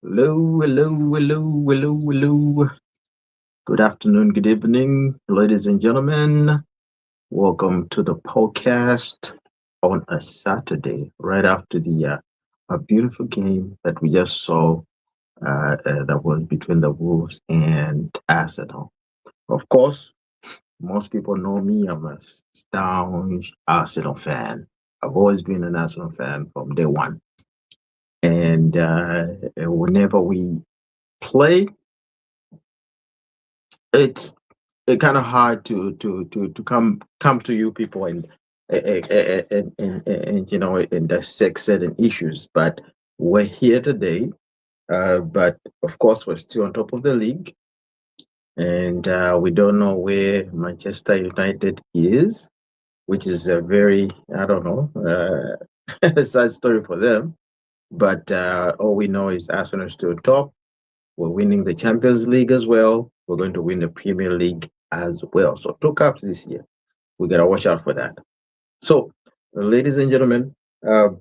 Hello, hello, hello, hello, hello. Good afternoon, good evening, ladies and gentlemen. Welcome to the podcast on a Saturday, right after the a beautiful game that we just saw that was between the Wolves and Arsenal. Of course, most people know me. I'm a staunch Arsenal fan. I've always been an Arsenal fan from day one. And whenever we play, it's kind of hard to come to you people and and dissect certain issues. But we're here today. But of course, we're still on top of the league, and we don't know where Manchester United is, which is a very, I don't know, sad story for them. But all we know is Arsenal is still top. We're winning the Champions League as well. We're going to win the Premier League as well. So 2 cups this year. We gotta watch out for that. So, ladies and gentlemen, that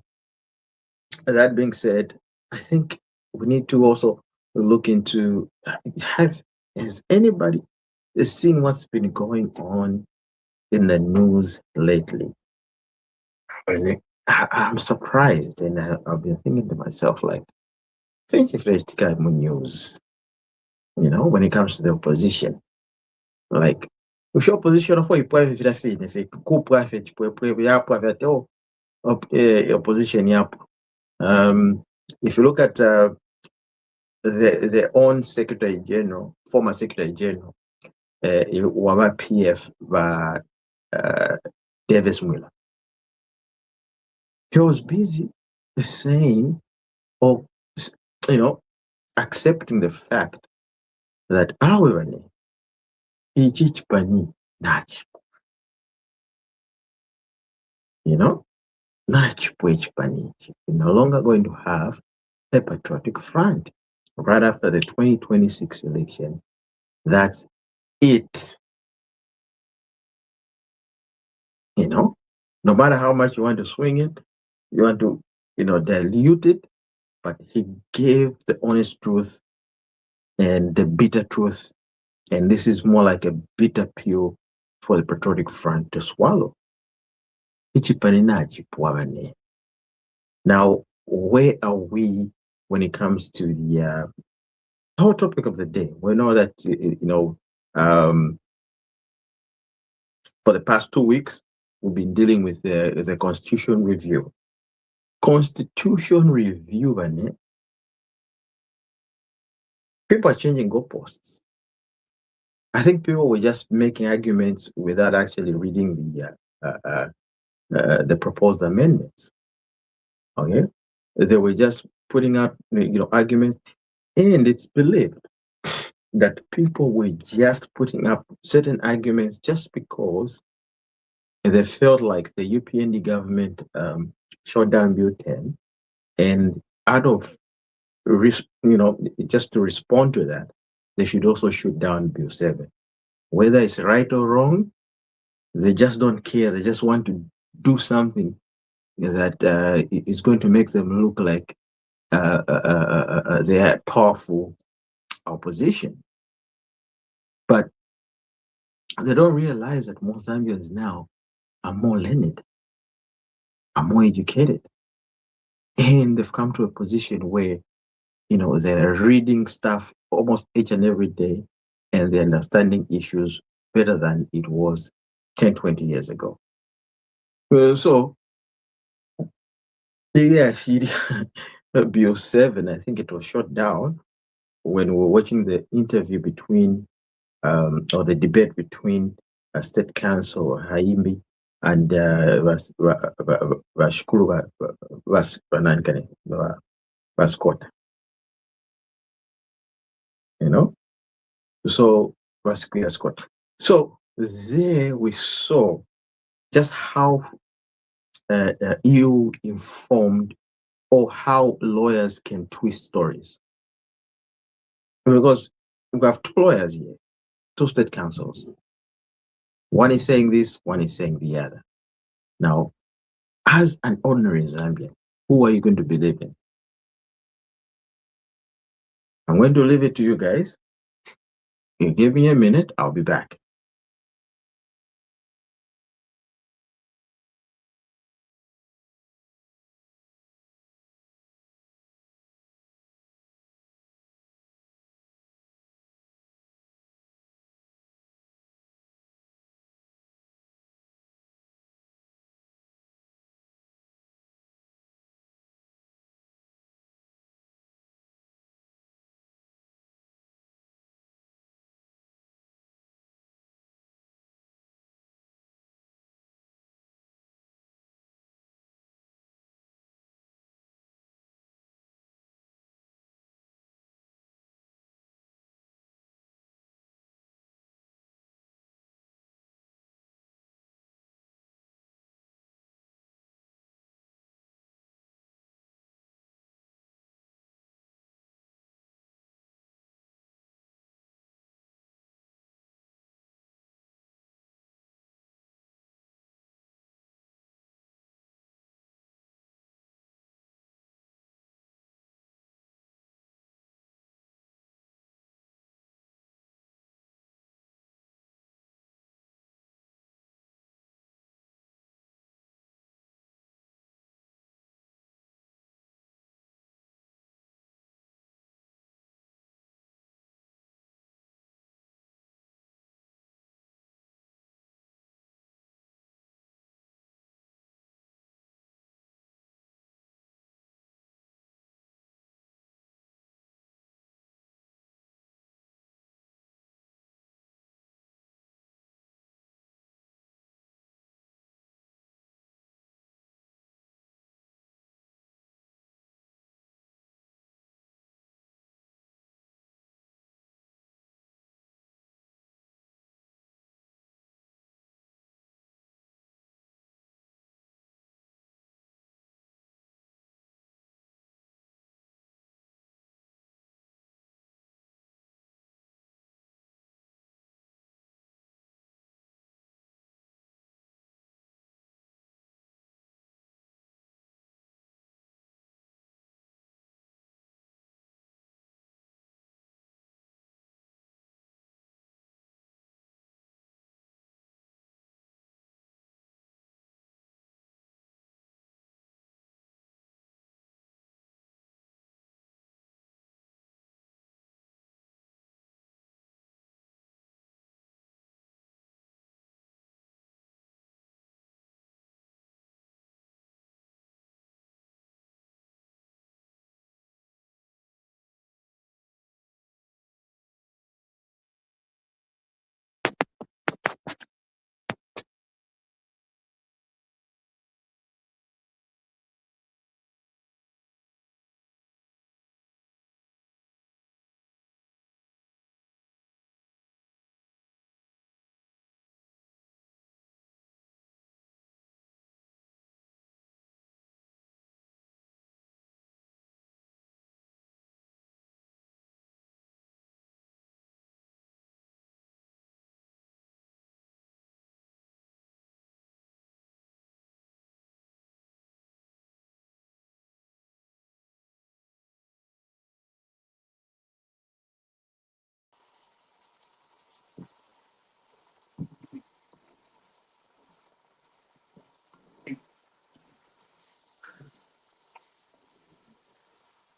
being said, I think we need to also look into have has anybody seen what's been going on in the news lately? Really, I'm surprised, and I've been thinking to myself, like, fancy fresh news, when it comes to the opposition. Like, if your position for you pode virar fine, if you couple it, opposition, yep. If you look at the own Secretary General, former Secretary General, Waba PF, Davis Miller, he was busy saying, or accepting the fact that our each pani natch, natch which pani, we're no longer going to have a patriotic front. right after the 2026 election. That's it. You know, no matter how much you want to swing it, you want to, dilute it, but he gave the honest truth and the bitter truth. And this is more like a bitter pill for the Patriotic Front to swallow. Now, where are we when it comes to the whole topic of the day? We know that, um, for the past 2 weeks, we've been dealing with the Constitution review. Constitution review, people are changing goalposts. I think people were just making arguments without actually reading the proposed amendments. Okay, they were just putting out arguments, and it's believed that people were just putting up certain arguments just because they felt like the UPND government shut down Bill 10, and out of just to respond to that, they should also shoot down Bill 7. Whether it's right or wrong, they just don't care. They just want to do something that is going to make them look like they are powerful opposition. But they don't realize that most Zambians now are more learned, are more educated, and they've come to a position where they're reading stuff almost each and every day, and they're understanding issues better than it was 10, 20 years ago. So, yeah, Bill 7, I think it was shot down when we were watching the interview between, or the debate between State Council Haimbe and Sikota. So Sikota. So there we saw just how ill-informed or how lawyers can twist stories. Because we have two lawyers here, two state councils. One is saying this, one is saying the other. Now, as an ordinary Zambian, who are you going to believe in? I'm going to leave it to you guys. You give me a minute, I'll be back.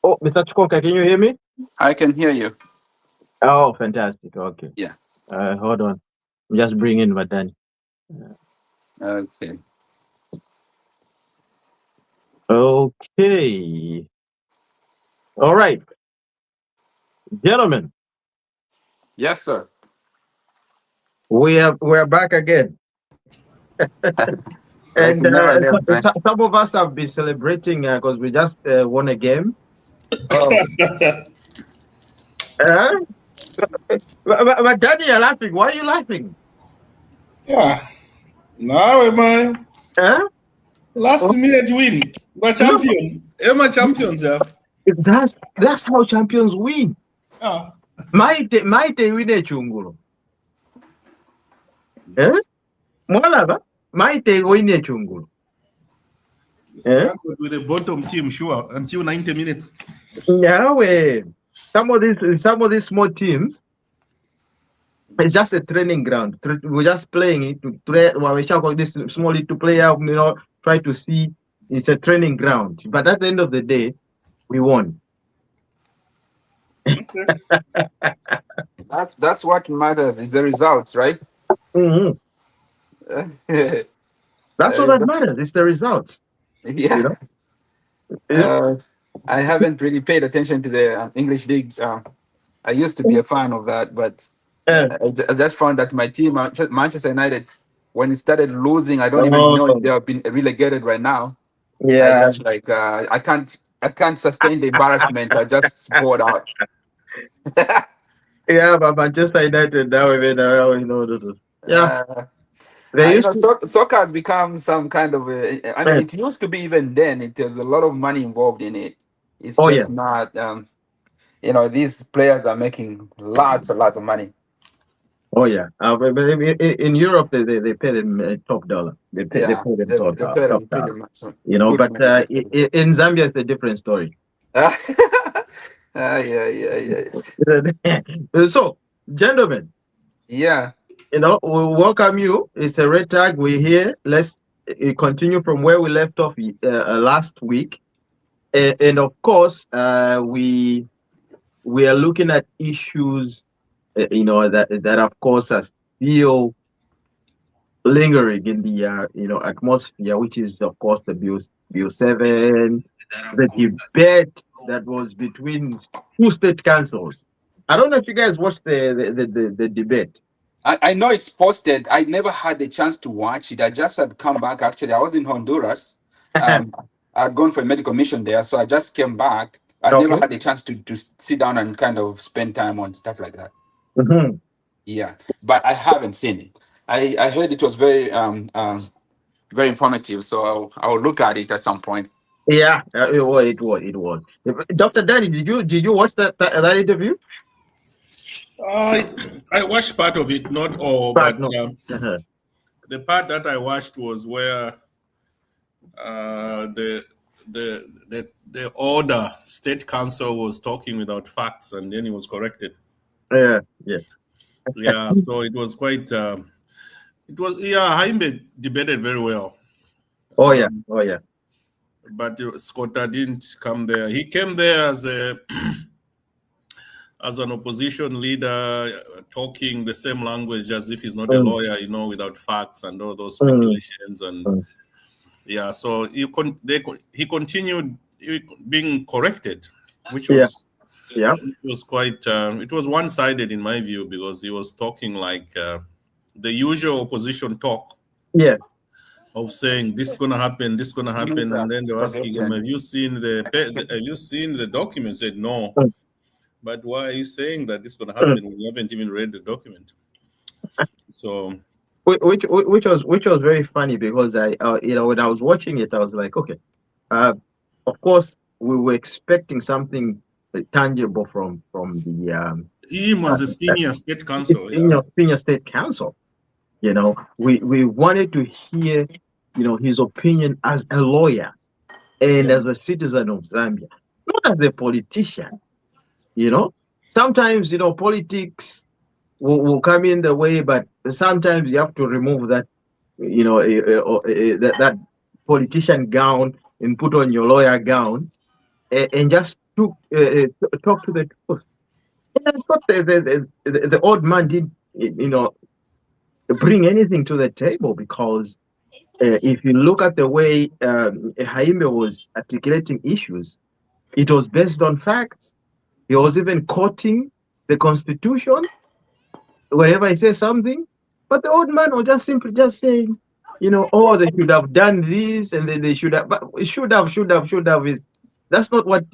Oh, Mr. Chukwuka, can you hear me? I can hear you. Oh, fantastic. Okay. Yeah. Hold on. I'm just bringing Madani. Okay. Okay. All right, gentlemen, Yes, sir. we're back again, Like and we never left, man. some of us have been celebrating because we just won a game. Oh, uh, but Daddy, you're laughing. Why are you laughing? Yeah. Now am I Huh? last Oh, minute win? We're no, champion. Am I champions? Yeah. that's how champions win. Ah. Maite wine chunguro. Eh? Mwalaba, Maite wine chunguro. We Eh? struggled with the bottom team, sure, until 90 minutes. Yeah, some of these small teams, it's just a training ground. We're just playing it to play. Well, we call this small league to play out. Try to see. It's a training ground. But at the end of the day, we won. Okay. That's what matters is the results, right? Mhm. Uh, That's all that matters. It's the results. You yeah. know. Yeah. Uh, I haven't really paid attention to the English league. I used to be a fan of that, but Uh, I just found that my team, Manchester United, when it started losing, I don't even know if oh, they have been relegated right now. I yeah. just like I can't sustain the embarrassment. I just bored out. Yeah, but Manchester United now, yeah, Uh, they used to. soccer has become some kind of. I mean, uh, it used to be even then. It has a lot of money involved in it. It's oh yeah, just not. These players are making lots and lots of money. oh yeah. But in Europe, they pay them top dollar. They Yeah, pay them they pay top them pretty dollar. much good But money actually. in Zambia, it's a different story. Yeah, yeah, yeah, So, gentlemen, yeah. we welcome you. It's a red tag. We're here. Let's continue from where we left off last week, and of course, we are looking at issues, that of course are still lingering in the atmosphere, which is of course the Bill 7, the debate that was between two state councils. I don't know if you guys watched the debate. I know it's posted. I never had the chance to watch it. I just had come back. Actually, I was in Honduras. Um, I'd gone for a medical mission there, so I just came back. I never Okay. had the chance to sit down and kind of spend time on stuff like that. Mhm. Yeah, but I haven't seen it. I heard it was very informative, so I'll look at it at some point. Yeah, it was. Dr. Danny, did you watch that interview? I watched part of it, not all, But but no. Uh-huh. the part that I watched was where the order state council was talking without facts, and then he was corrected. Yeah, yeah. Yeah, so it was quite. It was Haimbe debated very well. Oh yeah, Um, oh yeah. but Sikota didn't come there. He came there as a as an opposition leader, talking the same language as if he's not a Mm, lawyer, without facts and all those mm, speculations. And mm. yeah, so he continued being corrected, which Yeah, was yeah, quite. It was one sided in my view because he was talking like the usual opposition talk yeah. of saying this is gonna happen, this is gonna happen, and then they're asking Spaghetti him, and "Have you seen have you seen the document?" Said no. Mm. But why are you saying that this is going to Mm. happen when you haven't even read the document? So, Which was very funny because when I was watching it, I was like, okay, uh, of course we were expecting something tangible from the him uh, as a senior state counsel, yeah. senior state council. We wanted to hear his opinion as a lawyer and Yeah. as a citizen of Zambia, not as a politician. You know, sometimes politics will come in the way, but sometimes you have to remove that that politician gown and put on your lawyer gown and just talk to the truth. And I thought the old man did, bring anything to the table because if you look at the way Haimbe was articulating issues, it was based on facts. He was even quoting the Constitution whenever he says something. But the old man was just simply just saying, oh, they should have done this and then they should have, but should have. That's not what,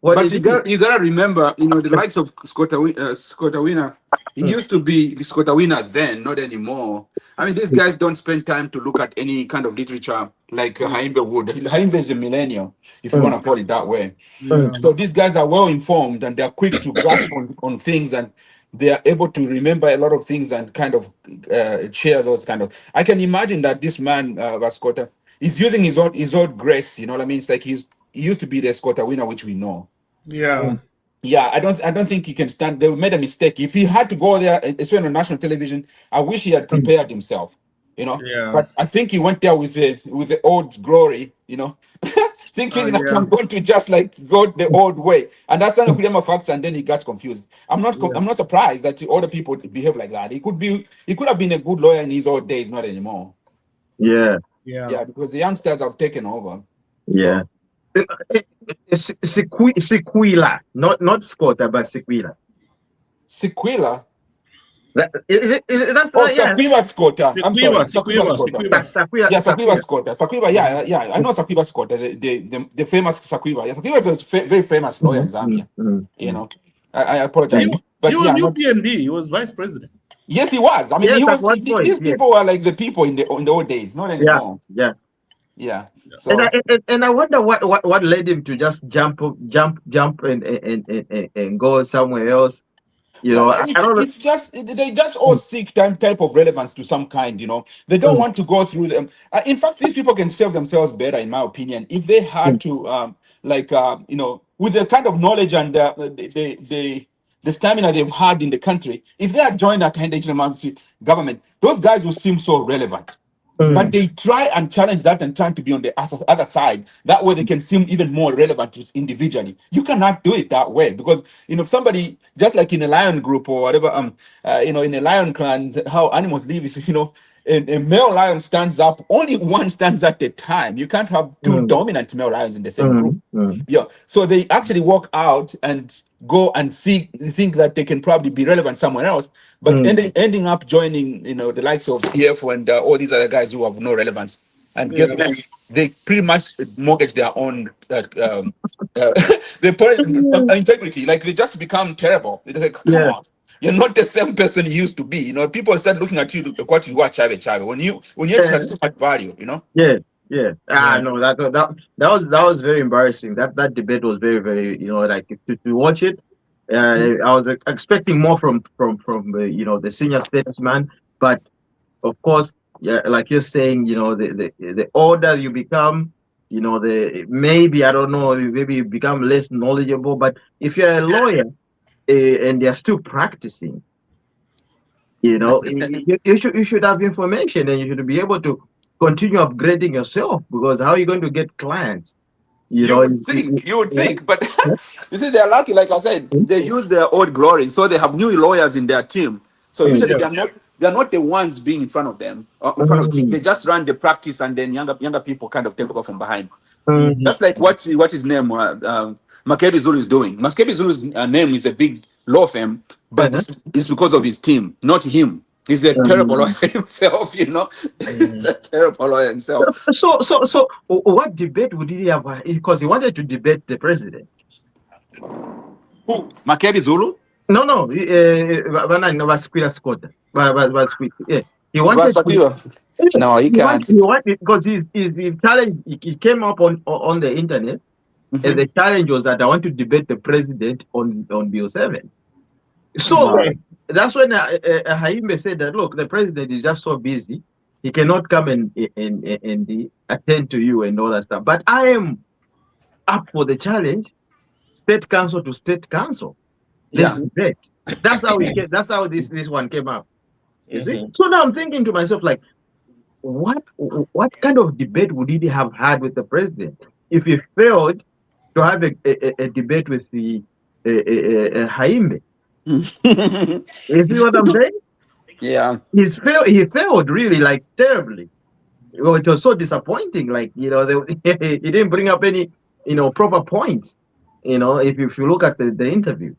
what But it is. you gotta remember, the likes of Skotawina, it used to be Skotawina then, not anymore. I mean, these guys don't spend time to look at any kind of literature like Haimbe would. Haimbe is a millennial, if you want to call it that way. Yeah. So these guys are well informed and they're quick to grasp on things, and they are able to remember a lot of things and kind of share those kind of. I can imagine that this man, Vascota, is using his own grace. You know what I mean? It's like he used to be the Skotawina, which we know. Yeah. Yeah, I don't think he can stand. They made a mistake. If he had to go there, especially on national television, I wish he had prepared himself. Yeah. But I think he went there with the old glory. Thinking that Yeah. I'm going to just like go the old way, and that's not facts. And then he got confused. I'm not surprised that other people behave like that. He could have been a good lawyer in his old days, not anymore. Yeah. Yeah, because the youngsters have taken over. Yeah. Sakwila, not Sikota, but Sakwila. Sakwila. That's Sakwila Sikota. I'm sorry, Sakwila. Sakwila. Yeah, Sakwila Sikota. Sakwila, yeah. I know Sakwila Sikota, the famous Sakwila. Yeah, Sakwila is a very famous lawyer in Zambia. I apologize. He was UPND. He was vice president. Yes, he was. I mean, Yes, these people were like the people in the old days, not anymore. Yeah. So, and I wonder what led him to just jump and go somewhere else. I don't know. it's just they just all seek type of relevance to some kind. They don't want to go through them. In fact, these people can serve themselves better, in my opinion, if they had to with the kind of knowledge and the stamina they've had in the country. If they had joined that kind of government, those guys will seem so relevant. But they try and challenge that and try to be on the other side. That way they can seem even more relevant individually. You cannot do it that way because, somebody, just like in a lion group or whatever, in a lion clan, how animals live is, a male lion stands up, only one stands at a time. You can't have two dominant male lions in the same group. Yeah. So they actually walk out and go and think that they can probably be relevant somewhere else, but ending up joining, the likes of PF and all these other guys who have no relevance. And guess what? They pretty much mortgage their own integrity. Like they just become terrible. They're like, come on. You're not the same person you used to be. People start looking at you like what you watch Chave. When you have so much value, Yeah. No, that was very embarrassing. That debate was very, very, like to watch it. I was expecting more from the senior statesman, but of course, like you're saying, the older you become, maybe I don't know, maybe you become less knowledgeable. But if you're a lawyer and they're still practicing, you should have information and you should be able to continue upgrading yourself, because how are you going to get clients? You would think, but you see, they're lucky. Like I said, they use their old glory, so they have new lawyers in their team. So usually they're not the ones being in front of them, in front of them. They just run the practice, and then younger people kind of take over from behind. That's like what his name, Makebi Zulu is doing. Makebi Zulu's name is a big law firm, but it's because of his team, not him. He's a terrible lawyer himself, He's a terrible lawyer himself. So what debate would he have? Because he wanted to debate the president. Who? Makebi Zulu? No. Sikota. He wanted. No, he can't. He wanted, because his challenge. He came up on the internet, and the challenge was that I want to debate the president on Bill 7. So that's when Haimbe said that, look, the president is just so busy, he cannot come and attend to you and all that stuff. But I am up for the challenge, state council to state council. Let's debate. That's how this one came up. You see? So now I'm thinking to myself, like, what kind of debate would he have had with the president if he failed to have a debate with the Haimbe. You see what I'm saying? Yeah. He failed really like terribly. Well, it was so disappointing. Like, he didn't bring up any, proper points. If you look at the interview,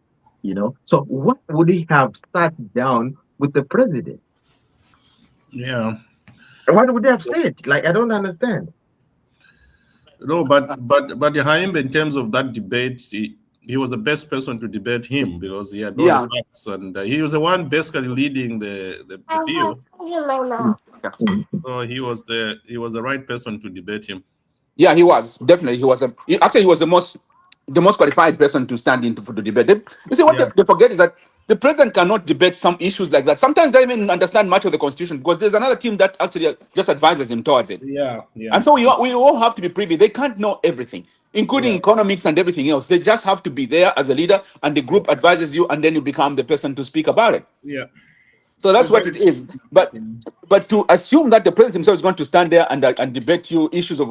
So what would he have sat down with the president? Yeah. What would they have said? Like, I don't understand. No, but Haimbe, in terms of that debate, he was the best person to debate him because he had all the Yeah. facts, and he was the one basically leading the bill. So he was the right person to debate him. Yeah, he was definitely. He was the most qualified person to stand in for the debate. You see, what Yeah. they forget is that the president cannot debate some issues like that. Sometimes they don't even understand much of the constitution because there's another team that actually just advises him towards it. Yeah. Yeah. And so we all have to be privy. They can't know everything, including Yeah. economics and everything else. They just have to be there as a leader, and the group advises you, and then you become the person to speak about it. Yeah. So that's So what it is. But to assume that the president himself is going to stand there and debate you issues of,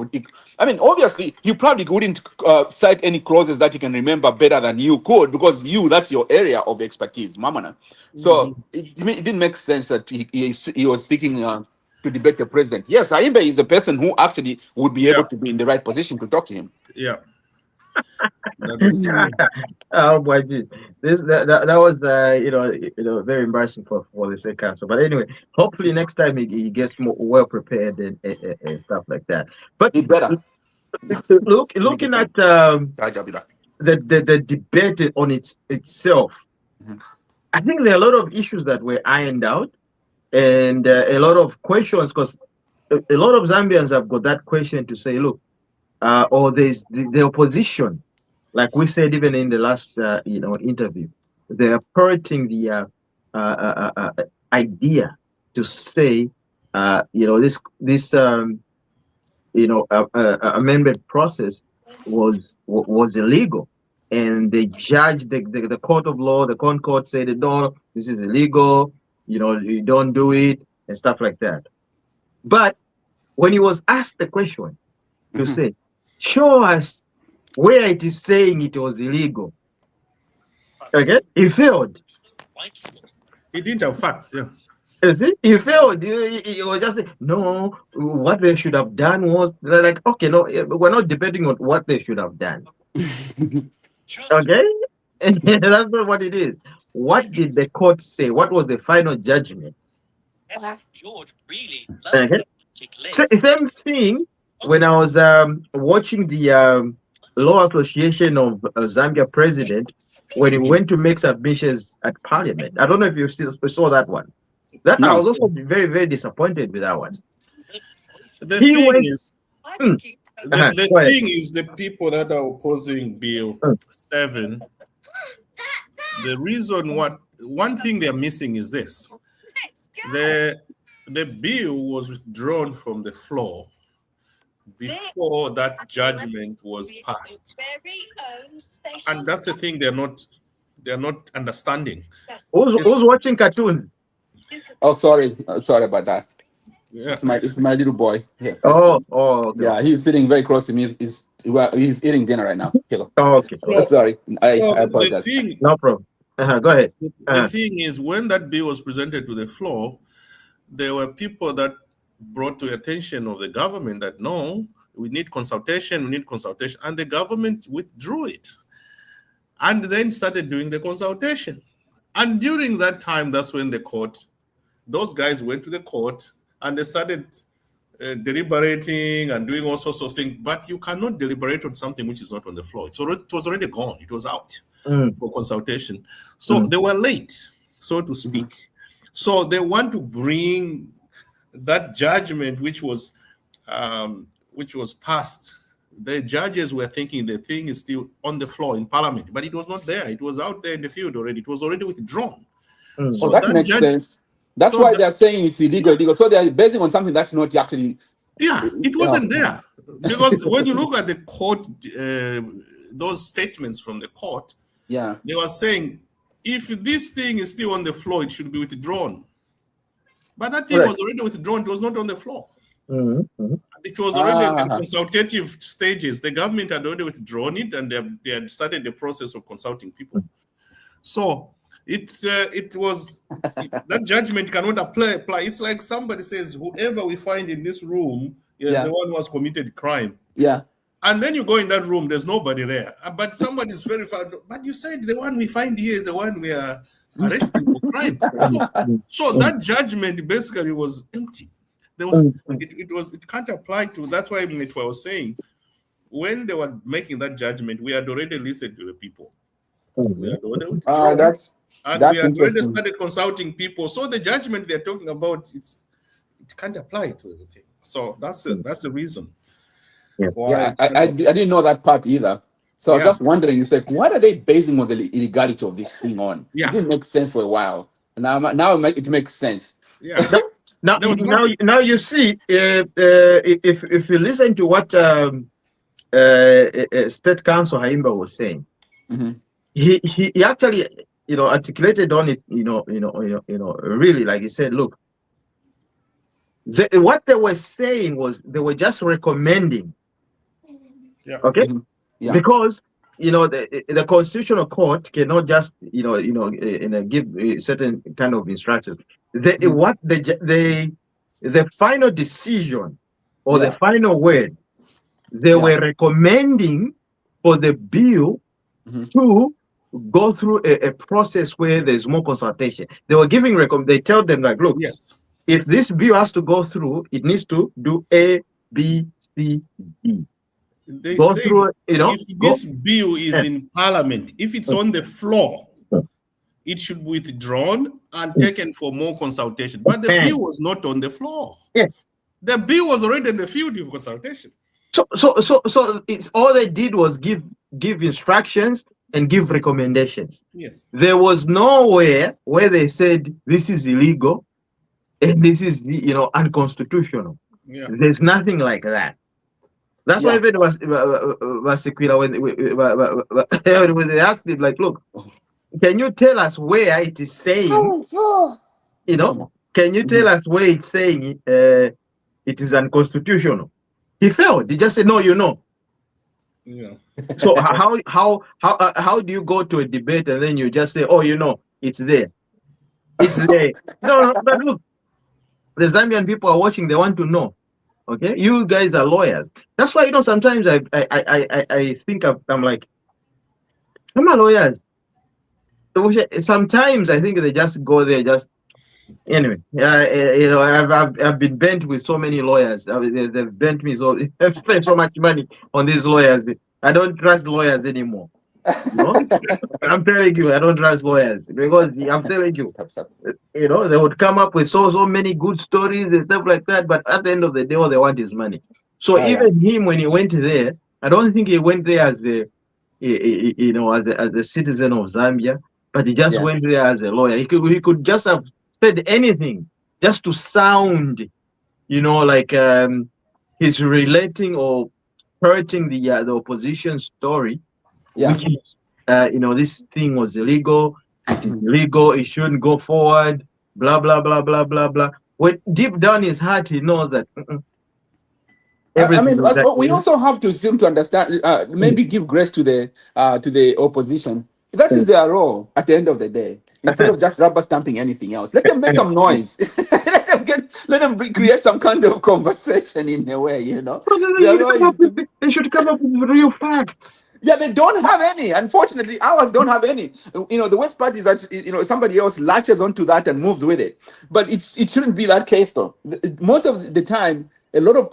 I mean, obviously he probably wouldn't cite any clauses that he can remember better than you could, because that's your area of expertise, Mamana. So it didn't make sense that he was seeking to debate the president. Yes, Haimbe is the person who actually would be able Yeah. to be in the right position to talk to him. Yeah. That is Oh boy, gee. That was very embarrassing for the state council. But anyway, hopefully next time he gets more well prepared and stuff like that. But He better. looking at Sorry, I'll be back. the debate on itself, Mhm. I think there are a lot of issues that were ironed out, and a lot of questions, because a lot of Zambians have got that question to say, look, or there's the opposition, like we said even in the last interview, they are parroting the idea to say this amendment process was illegal, and the judge, the court of law, the court said, no, this is illegal, you don't do it and stuff like that. But when he was asked the question to Mhm. say, show us where it is saying it was illegal, okay, he failed. he didn't have facts. Yeah. You see, he failed. He was just saying, no, what they should have done was, they're like, okay, no, we're not debating on what they should have done, okay. That's not what it is. What did the court say? What was the final judgment? Okay. So, same thing when I was watching the Law Association of Zambia president when he went to make submissions at Parliament. I don't know if you saw that one. That I No. was also very, very disappointed with that one. The He thing went. is, Hmm, the go ahead. thing is, the people that are opposing Bill Hmm. 7, the reason one thing they're missing is this: the bill was withdrawn from the floor before that judgment was passed, and that's the thing they're not understanding. Who's watching cartoons? Oh, sorry. Sorry about that. Yeah. It's my little boy. Yeah, Okay, yeah, okay. he's sitting very close to me. He's eating dinner right now. Hello. Okay, okay. So, Sorry, so I the apologize. thing No problem. Go ahead. the thing is, when that bill was presented to the floor, there were people that brought to attention of the government that no, we need consultation, and the government withdrew it, and then started doing the consultation. And during that time, that's when those guys went to the court and they started deliberating and doing all sorts of things. But you cannot deliberate on something which is not on the floor. It was already gone. It was out Mm, for consultation. So they were late, so to speak. So they want to bring that judgment which was passed. The judges were thinking the thing is still on the floor in Parliament, but it was not there. It was out there in the field already. It was already withdrawn. mm. Oh, So that that makes judge, sense. That's so why that, they're saying it's illegal. So they're basing on something that's not actually. yeah, it wasn't there because when you look at the court, those statements from the court, Yeah. they were saying if this thing is still on the floor, it should be withdrawn. But that thing Right. was already withdrawn. It was not on the floor. Mhm, mhm. it was already in the consultative stages. The government had already withdrawn it, and they had started the process of consulting people. So it was that judgment cannot apply. It's like somebody says, whoever we find in this room is the one who has committed crime. Yeah. And then you go in that room, there's nobody there. But somebody's verified. But you said the one we find here is the one we are arresting for crime. So that judgment basically was empty. There was it can't apply to. That's why I was saying, when they were making that judgment, we had already listened to the people. We had already we had already started consulting people. So the judgment they're talking about, it can't apply to everything. So that's the reason. Yeah, I didn't know that part either. So I was just wondering, it's like, what are they basing on the illegality of this thing on? Yeah. It didn't make sense for a while. Now it makes sense. Yeah. Now you see, if you listen to what State Council Haimbe was saying, he actually articulated on it, really, like he said, look, what they were saying was they were just recommending. Yeah. Okay. Yeah. Because the constitutional court cannot just give certain kind of instructions. What the final decision or the final word, they were recommending for the bill to go through a process where there's more consultation. They were giving they tell them, like, look, if this bill has to go through, it needs to do A, B, C, D. They say, if this bill is in Parliament, if it's on the floor, it should be withdrawn and taken for more consultation. But the bill was not on the floor. The bill was already in the field of consultation. So it's all they did was give instructions and give recommendations. Yes. There was nowhere where they said this is illegal and this is unconstitutional. Yeah. There's nothing like that. That's why even was Sakwila when they asked him, like, look, can you tell us where it is saying, can you tell us where it's saying it is unconstitutional? He failed. He just said, no, Yeah. So how do you go to a debate and then you just say, oh, it's there. It's there. No, but look, the Zambian people are watching. They want to know. Okay, you guys are lawyers. That's why sometimes I think I'm like, I'm a lawyer. Sometimes I think they just go there anyway. I've been bent with so many lawyers. They've bent me so. I've spent so much money on these lawyers. I don't trust lawyers anymore. I'm telling you, I don't trust lawyers because I'm telling you, they would come up with so many good stories and stuff like that, but at the end of the day, all they want is money. So even him, when he went there, I don't think he went there as as a citizen of Zambia, but he just went there as a lawyer. He could just have said anything just to sound, like he's relating or hurting the opposition story. Which is, this thing was illegal. It is illegal. It shouldn't go forward. Blah blah blah blah blah blah. When deep down his heart, he knows that. We also have to simply understand. Maybe give grace to the opposition. That is their role at the end of the day. Instead of just rubber stamping anything else, let them make some noise. let them create some kind of conversation in a way. They should come up with real facts. Yeah, they don't have any. Unfortunately, ours don't have any. The worst part is that somebody else latches onto that and moves with it. But it shouldn't be that case though. Most of the time, a lot of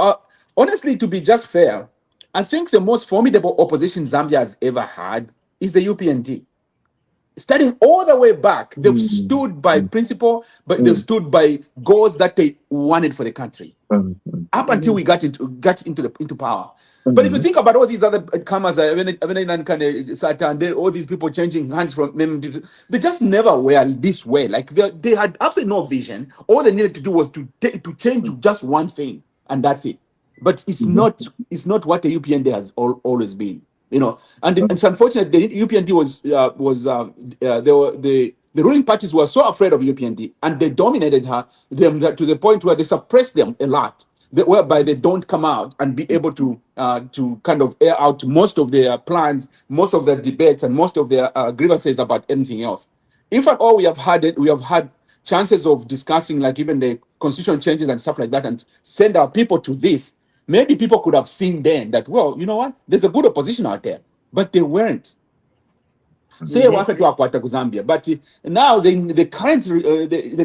honestly, to be just fair, I think the most formidable opposition Zambia has ever had is the UPND. Starting all the way back, they've stood by principle, but they've stood by goals that they wanted for the country. Up until we got into power. But if you think about all these other comers, all these people changing hands from them, they just never were this way. Like they had absolutely no vision. All they needed to do was to change just one thing, and that's it. But it's not what the UPND has always been. And it's unfortunate the UPND the ruling parties were so afraid of UPND and they dominated them to the point where they suppressed them a lot. whereby they don't come out and be able to kind of air out most of their plans, most of their debates, and most of their grievances about anything else. In fact, all we have had chances of discussing, like even the constitution changes and stuff like that, and send our people to this. Maybe people could have seen then that, well, you know what, there's a good opposition out there, but they weren't. Say wafe tu akwata ku Zambia, but now the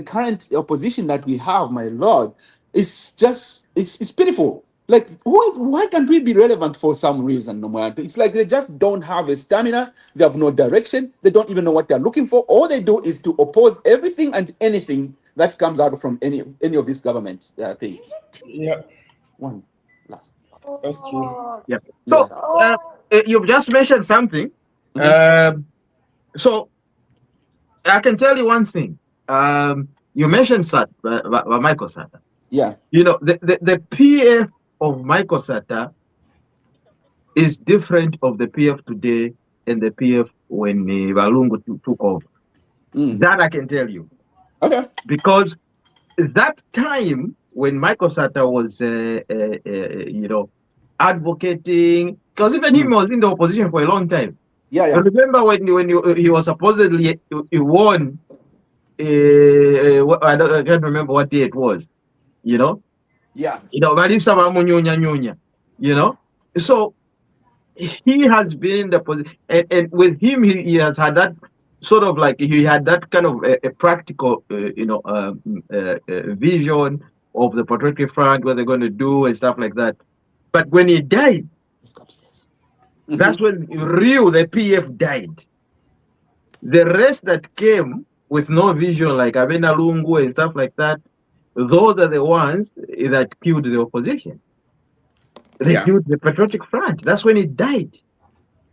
current opposition that we have, my lord, is just it's pitiful. Like, why can't we be relevant for some reason? No matter, it's like they just don't have a stamina. They have no direction. They don't even know what they're looking for. All they do is to oppose everything and anything that comes out from any of these government things. Yeah, One last. that's true. Yeah. So you've just mentioned something. So I can tell you one thing. You mentioned Michael Sata. Yeah. You know, the PF of Michael Sata is different of the PF today and the PF when Balungu took over. That I can tell you. Okay. Because that time when Michael Sata was, you know, advocating, because even him was in the opposition for a long time. Yeah, yeah. I remember when he was supposedly he won. I can't remember what day it was. You know. Yeah. You know, but if someone you know, so he has been in the position, and with him, he has had that sort of like he had that kind of a practical, you know, vision of the patriotic front, what they're going to do and stuff like that. But when he died, that's when the PF died. The rest that came with no vision, like Abena Lungu and stuff like that, those are the ones that killed the opposition. They killed the Patriotic Front. That's when it died.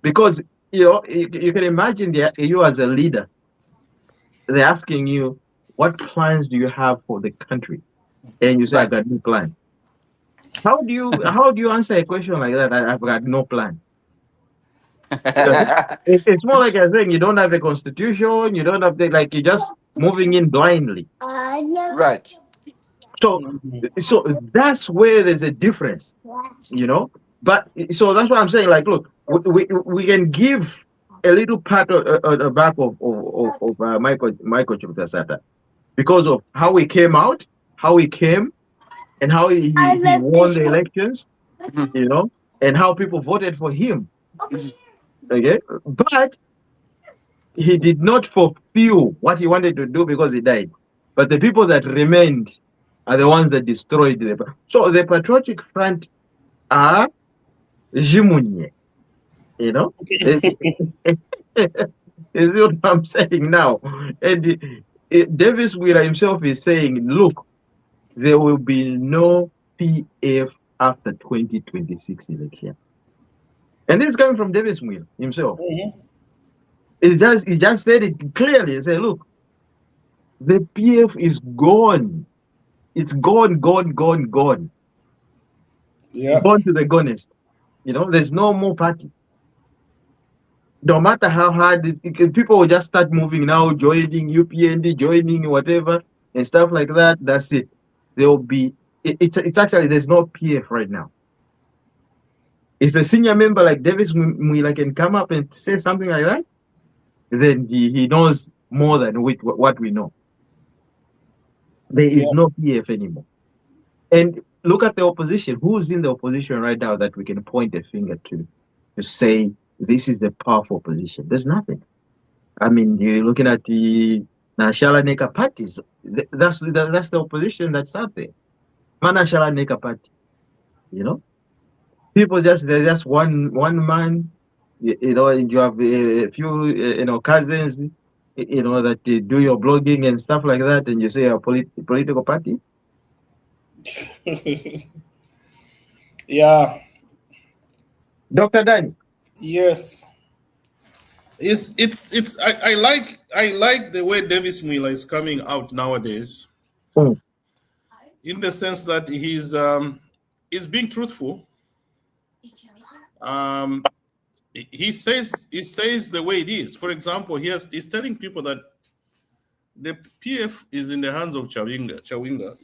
Because, you know, you can imagine you as a leader, they're asking you, what plans do you have for the country? And you say, I've got no plan. How do you answer a question like that? I've got no plan. It's more like I'm saying you don't have a constitution, you don't have like you're just moving in blindly. Right. So that's where there's a difference, you know. But so that's what I'm saying. Like, look, we can give a little pat on the back of Michael Chukasata because of how he came out, how he came, and how he won the elections, you know, and how people voted for him. Okay, but he did not fulfill what he wanted to do because he died. But the people that remained are the ones that destroyed the. So the Patriotic Front are Jimunye, you know. Is what I'm saying now. And Davis Wheeler himself is saying, look, there will be no PF after 2026 election. And this is coming from Davis Wheeler himself. He just said it clearly. He said, look, the PF is gone. It's gone. Yeah. Gone to the gonest. You know, there's no more party. No matter how hard people will just start moving now, joining UPND, joining whatever and stuff like that. That's it. There will be. It's actually there's no PF right now. If a senior member like Davis Mwila can come up and say something like that, then he knows more than what we know. There is no PF anymore. And look at the opposition. Who's in the opposition right now that we can point a finger to say this is the powerful opposition? There's nothing. I mean, you're looking at the Nashala Neka parties. That's the opposition that's out there. Manashala Neka party. You know, people they're just one man. You know, you have a few you know cousins. You know that do your blogging and stuff like that, and you say a political party. Yeah. Dr. Danny. Yes. I like the way Davis Miller is coming out nowadays. In the sense that he's being truthful. He says the way it is. For example, he's telling people that the PF is in the hands of Chawinga.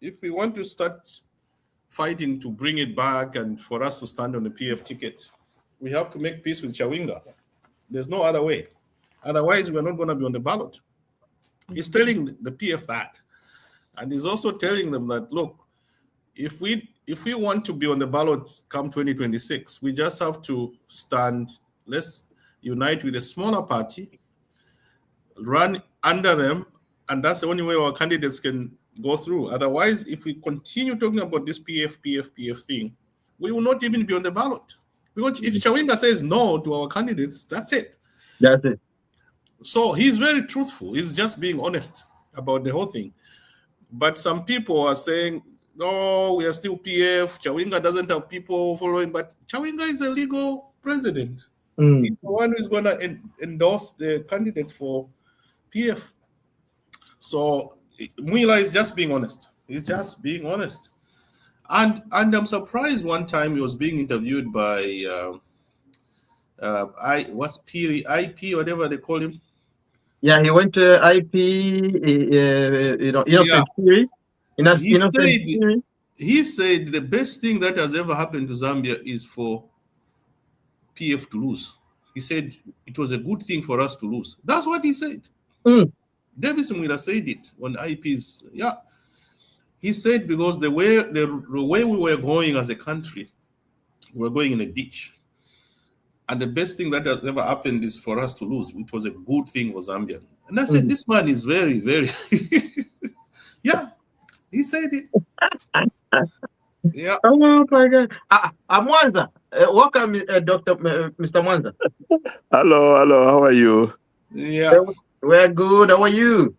If we want to start fighting to bring it back and for us to stand on the PF ticket, we have to make peace with Chawinga. There's no other way. Otherwise, we're not going to be on the ballot. He's telling the PF that. And he's also telling them that, look, if we want to be on the ballot come 2026, we just have to stand, let's unite with a smaller party, run under them, and that's the only way our candidates can go through. Otherwise, if we continue talking about this PF thing, we will not even be on the ballot. Because if Chawinga says no to our candidates, that's it. That's it. So he's very truthful. He's just being honest about the whole thing. But some people are saying, no, we are still PF. Chawinga doesn't have people following. But Chawinga is a legal president. He's the one who's going to endorse the candidate for PF. So Mwila is just being honest. He's just being honest. And I'm surprised one time he was being interviewed by IP, whatever they call him. Yeah, he went to IP, Innocent Theory. He said the best thing that has ever happened to Zambia is for PF to lose. He said it was a good thing for us to lose. That's what he said. Davis Mwila said it on IP's. Yeah. He said because the way we were going as a country, we were going in a ditch. And the best thing that has ever happened is for us to lose. It was a good thing for Zambia. And I said, this man is very, very... Yeah, he said it. Yeah. Oh, my God. Mwanza. Welcome, Mr. Mwanza. Hello. How are you? Yeah. We're good. How are you?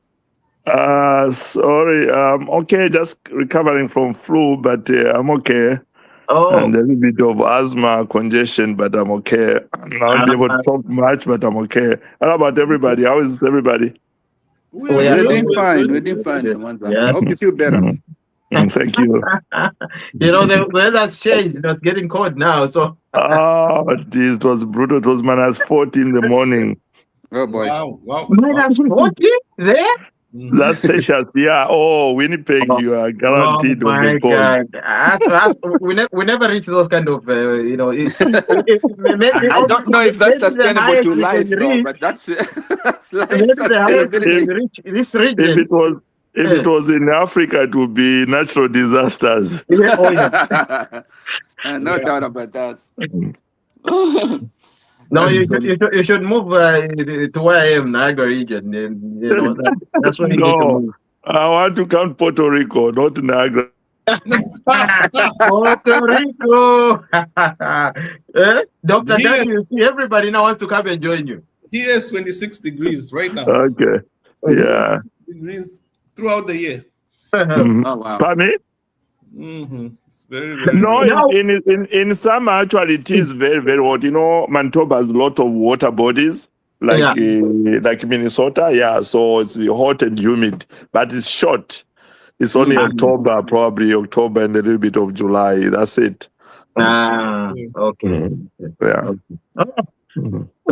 Sorry. Okay, just recovering from flu, but I'm okay. Oh. And a little bit of asthma, congestion, but I'm okay. I'm not able to talk much, but I'm okay. How about everybody? How is everybody? We're doing fine. We're doing fine. Yeah. Hope you feel better. Thank you. The weather's changed. It's getting cold now. So. It was brutal. It was -40 in the morning. Oh boy. Wow. -40 there? That's Celsius, yeah. Oh, Winnipeg, you are guaranteed on the God. We never reach those kind of, I don't know if that's sustainable to life, though, but that's life sustainability. If it was in Africa, it would be natural disasters. No doubt about that. No, you should move to where I am, Niagara region. That's what you need to move. I want to count Puerto Rico, not Niagara. Puerto Rico. Dr. Dan, you see, everybody now wants to come and join you. Here is 26 degrees right now. Okay. Yeah. 26 degrees throughout the year. Oh, wow. Pardon me? It's very, very no, in summer actually it is very, very hot. Manitoba has a lot of water bodies like Minnesota. Yeah, so it's hot and humid, but it's short. It's only October, probably October and a little bit of July. That's it. Okay. Yeah.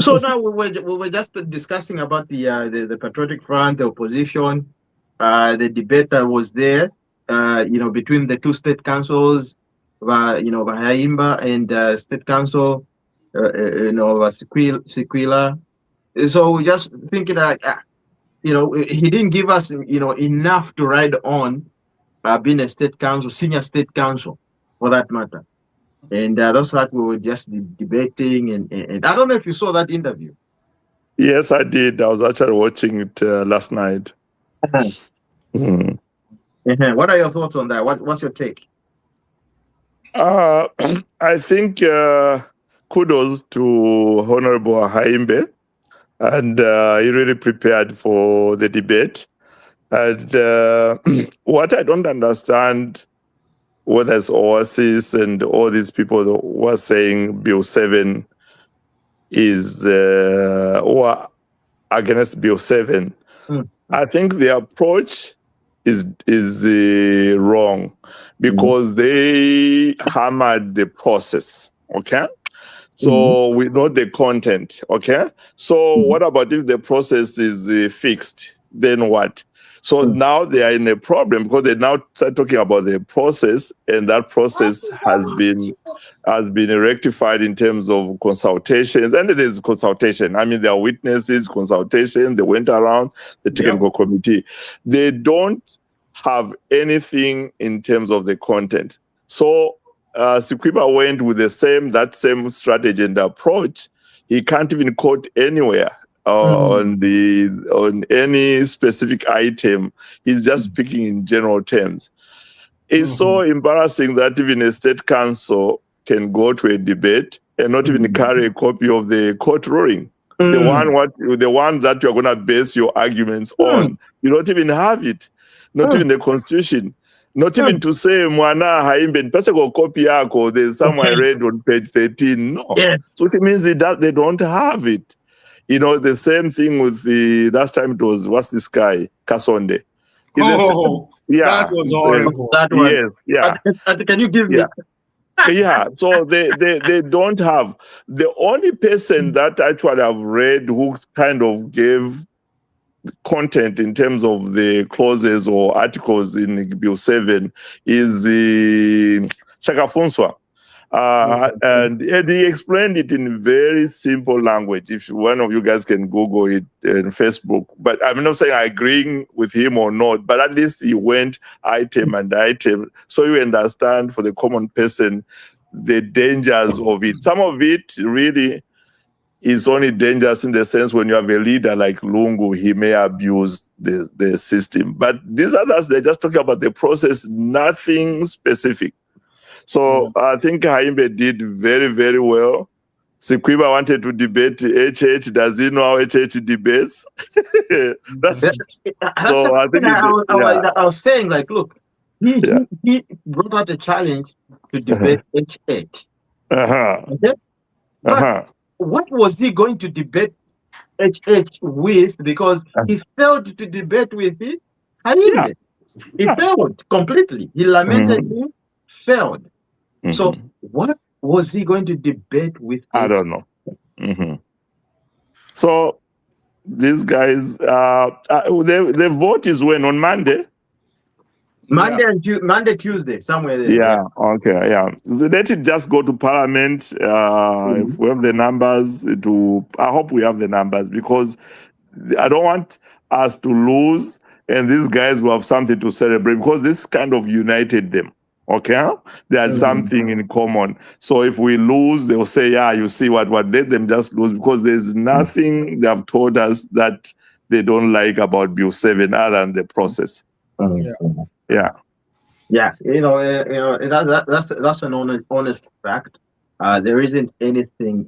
So now we were just discussing about the Patriotic Front, the opposition, the debate that was there. Between the two state councils, Haimbe and state council, Sakwila. So we just thinking that, he didn't give us, enough to ride on being a state council, senior state council, for that matter. And that's what we were just debating. And I don't know if you saw that interview. Yes, I did. I was actually watching it last night. What are your thoughts on that? What's your take? I think kudos to Honorable Haimbe, and he really prepared for the debate. And what I don't understand, whether it's Oasis and all these people that were saying Bill 7 is or against Bill 7, I think the approach is wrong because they hammered the process. Okay, so we know the content. Okay, so what about if the process is fixed? Then what? So now they are in a problem because they now start talking about the process, and that process has been rectified in terms of consultations. And it is consultation. I mean, there are witnesses, consultation. They went around the technical committee. They don't have anything in terms of the content. So Sakwila went with that same strategy and approach. He can't even quote anywhere on any specific item. He's just speaking in general terms. It's so embarrassing that even a state council can go to a debate and not even carry a copy of the court ruling. The one that you're going to base your arguments on. You don't even have it. Not even the constitution. Not even to say, Mwana Haimbe, Pesego copy yako, there's somewhere I read on page 13. No. So it means they don't have it. You know, the same thing with the last time it was, what's this guy? Kasonde. That was horrible. That one. Yes, yeah. Can you give me? Yeah, so they don't have. The only person that actually I've read who kind of gave content in terms of the clauses or articles in Bill 7 is the Shaka Fonswa. And he explained it in very simple language. If one of you guys can Google it in Facebook, but I'm not saying I agreeing with him or not, but at least he went item and item, so you understand for the common person the dangers of it. Some of it really is only dangerous in the sense when you have a leader like Lungu, he may abuse the system. But these others, they're just talking about the process, nothing specific. So I think Haimbe did very, very well. Sakwila wanted to debate HH. Does he know how HH debates? I think I was saying, like, look, he brought out a challenge to debate HH. Okay? But what was he going to debate HH with? Because he failed to debate with it. Haimbe. He failed completely. He lamented him, failed. So what was he going to debate with? I don't know. So these guys, the vote is when? On Monday? Monday, Tuesday, somewhere there. Yeah, okay, yeah. Let it just go to Parliament. If we have the numbers, I hope we have the numbers, because I don't want us to lose and these guys will have something to celebrate, because this kind of united them. Okay, there's something in common. So if we lose, they will say, "Yeah, you see what let them just lose," because there's nothing they have told us that they don't like about Bill 7 other than the process. Yeah. You know, that's an honest fact. There isn't anything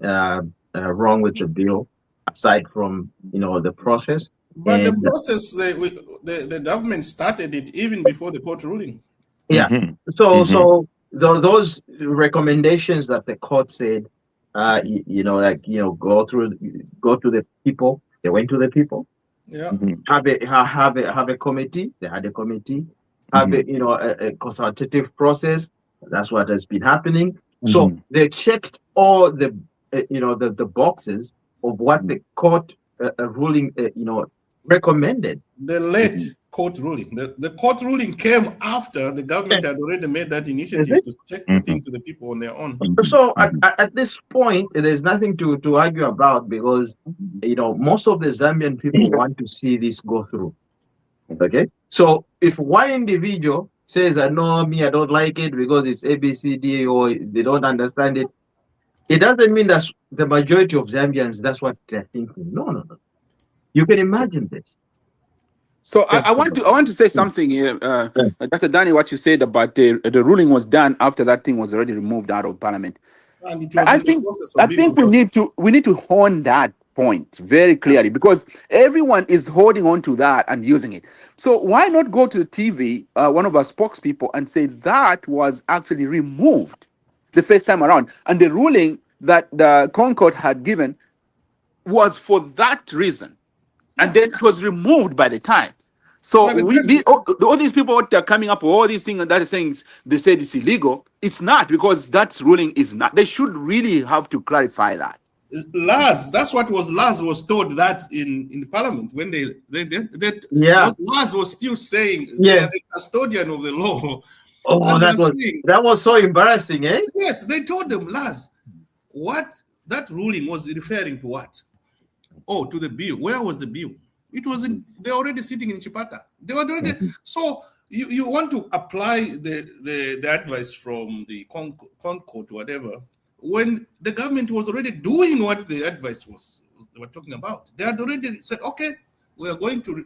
wrong with the bill aside from the process. But the process, the government started it even before the court ruling. Yeah. So those recommendations that the court said, go to the people. They went to the people. Yeah. Have a committee. They had a committee. Have a consultative process. That's what has been happening. So they checked all the boxes of what the court ruling recommended. The late court ruling. The court ruling came after the government had already made that initiative to check the thing to the people on their own. So at this point, there's nothing to argue about, because most of the Zambian people want to see this go through. Okay, so if one individual says, "No, I don't like it because it's ABCD," or they don't understand it, it doesn't mean that the majority of Zambians that's what they're thinking. No. You can imagine this. So I want to say something here, Dr. Danny. What you said about the ruling was done after that thing was already removed out of Parliament. And it was I think we need to hone that point very clearly, because everyone is holding on to that and using it. So why not go to the TV, one of our spokespeople, and say that was actually removed the first time around, and the ruling that the Concord had given was for that reason, and then it was removed by the time. So all these people that are coming up with all these things that are saying they said it's illegal. It's not, because that ruling is not. They should really have to clarify that. Laz, that's what Laz was told that in Parliament when they Yeah. because Laz was still saying they Yeah. are the custodian of the law. Oh, And they are saying, that was so embarrassing, eh? yes, they told them, Laz, what that ruling was referring to what? Oh, to the bill. Where was the bill? It was in, they're already sitting in Chipata. They were already so you want to apply the advice from the Concord, whatever, when the government was already doing what the advice was they were talking about. They had already said, okay, we are going to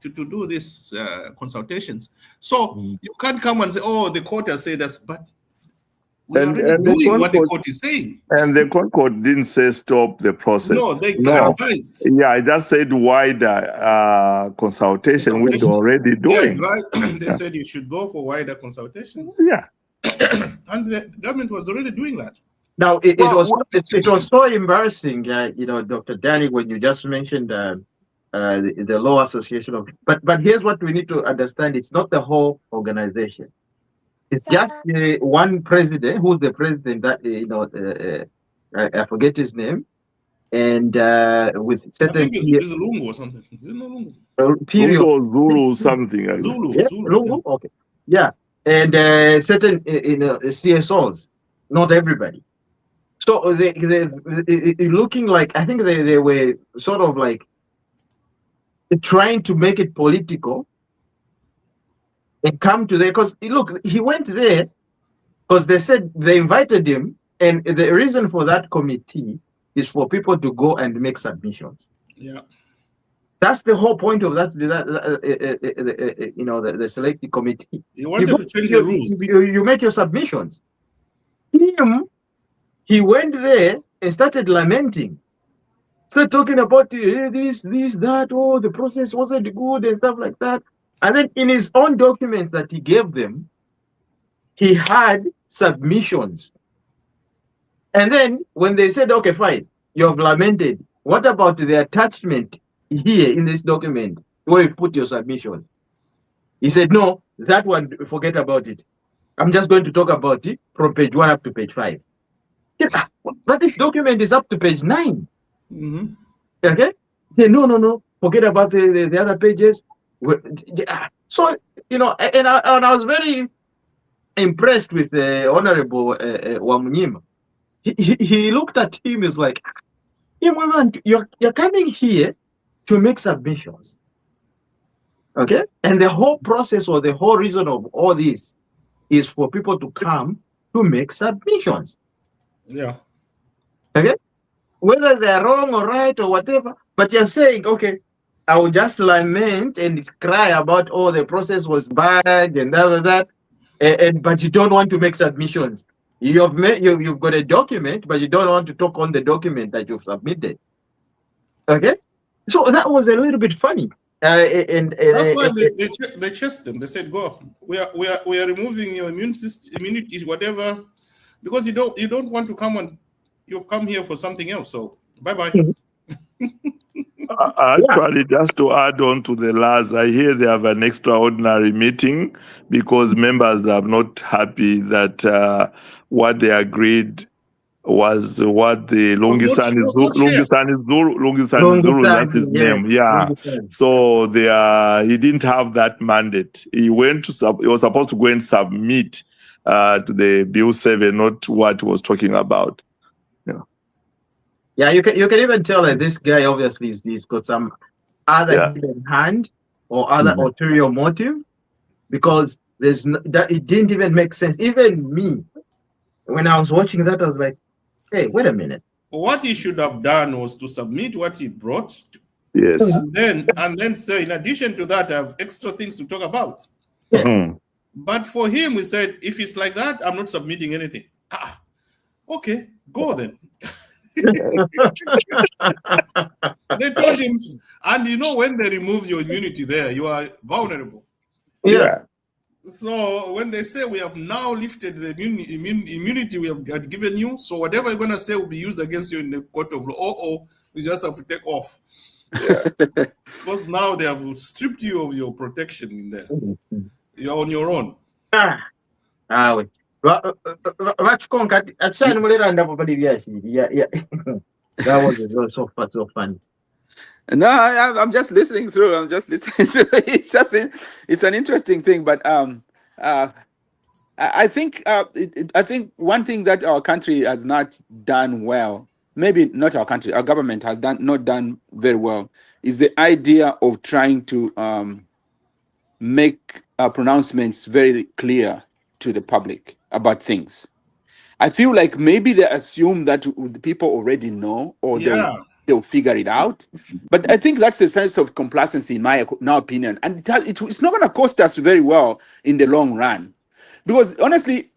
do this consultations. So you can't come and say, oh, the court has said us, but we are already doing what the court is saying. And the Concord didn't say stop the process. No, they advised. Yeah, I just said wider consultation, which they're already doing. They said you should go for wider consultations. Yeah. And the government was already doing that. Now, it was so embarrassing, Dr. Danny, when you just mentioned the Law Association of. But here's what we need to understand: it's not the whole organization. It's just one president, who's the president that I forget his name, and with certain. I think it's Lungu or something. Is it no Lungu? Period. Zulu something. Zulu. Yeah, Lungu. Okay. Yeah, and certain CSOs, not everybody. So they looking like, I think they were sort of like trying to make it political and come to there, because look, he went there because they said they invited him, and the reason for that committee is for people to go and make submissions. Yeah, that's the whole point of that. The selected committee. You wanted to change the rules. You make your submissions. He went there and started lamenting. Started talking about this, that, oh, the process wasn't good and stuff like that. And then in his own documents that he gave them, he had submissions. And then when they said, okay, fine, you have lamented, what about the attachment here in this document where you put your submissions? He said, no, that one, forget about it. I'm just going to talk about it from page 1 up to page 5. But this document is up to page 9. Mm-hmm. Okay? No, forget about the other pages. So, and I was very impressed with Honorable Wamunyima. He looked at him, is like, you're coming here to make submissions. Okay? And the whole process, or the whole reason of all this, is for people to come to make submissions. Yeah. Okay? Whether they're wrong or right or whatever, but you're saying, okay, I will just lament and cry about, oh, the process was bad and that, but you don't want to make submissions. You've got a document, but you don't want to talk on the document that you've submitted. Okay, so that was a little bit funny. That's why they chased them. They said, "Go. We are removing your immunity, whatever, because you don't want to come on. You've come here for something else. So bye bye." Actually, just to add on to the last, I hear they have an extraordinary meeting because members are not happy that what they agreed was what the Lungisan is Zulu, that's his name. Yeah. So he didn't have that mandate. He was supposed to go and submit to the Bill 7, not what he was talking about. Yeah, you can even tell that this guy obviously he's got some other hidden hand or other ulterior motive, because that it didn't even make sense. Even me, when I was watching that, I was like, hey, wait a minute. What he should have done was to submit what he brought. Yes. And then say, in addition to that, I have extra things to talk about. Yeah. Mm-hmm. But for him, we said, if it's like that, I'm not submitting anything. Okay, go then. They told him, and when they remove your immunity there, you are vulnerable. Yeah. So when they say we have now lifted the immunity we have given you, so whatever you're going to say will be used against you in the court of law. You just have to take off. Yeah. Because now they have stripped you of your protection in there. You're on your own. That was so funny. No, I'm just listening through. I'm just listening to it's an interesting thing, but uh, I think I think one thing that our country has not done well, maybe not our country, our government has not done very well, is the idea of trying to make pronouncements very clear to the public about things. I feel like maybe they assume that the people already know, or Yeah. they'll figure it out. But I think that's a sense of complacency, in my opinion, and it's not going to cost us very well in the long run, because honestly,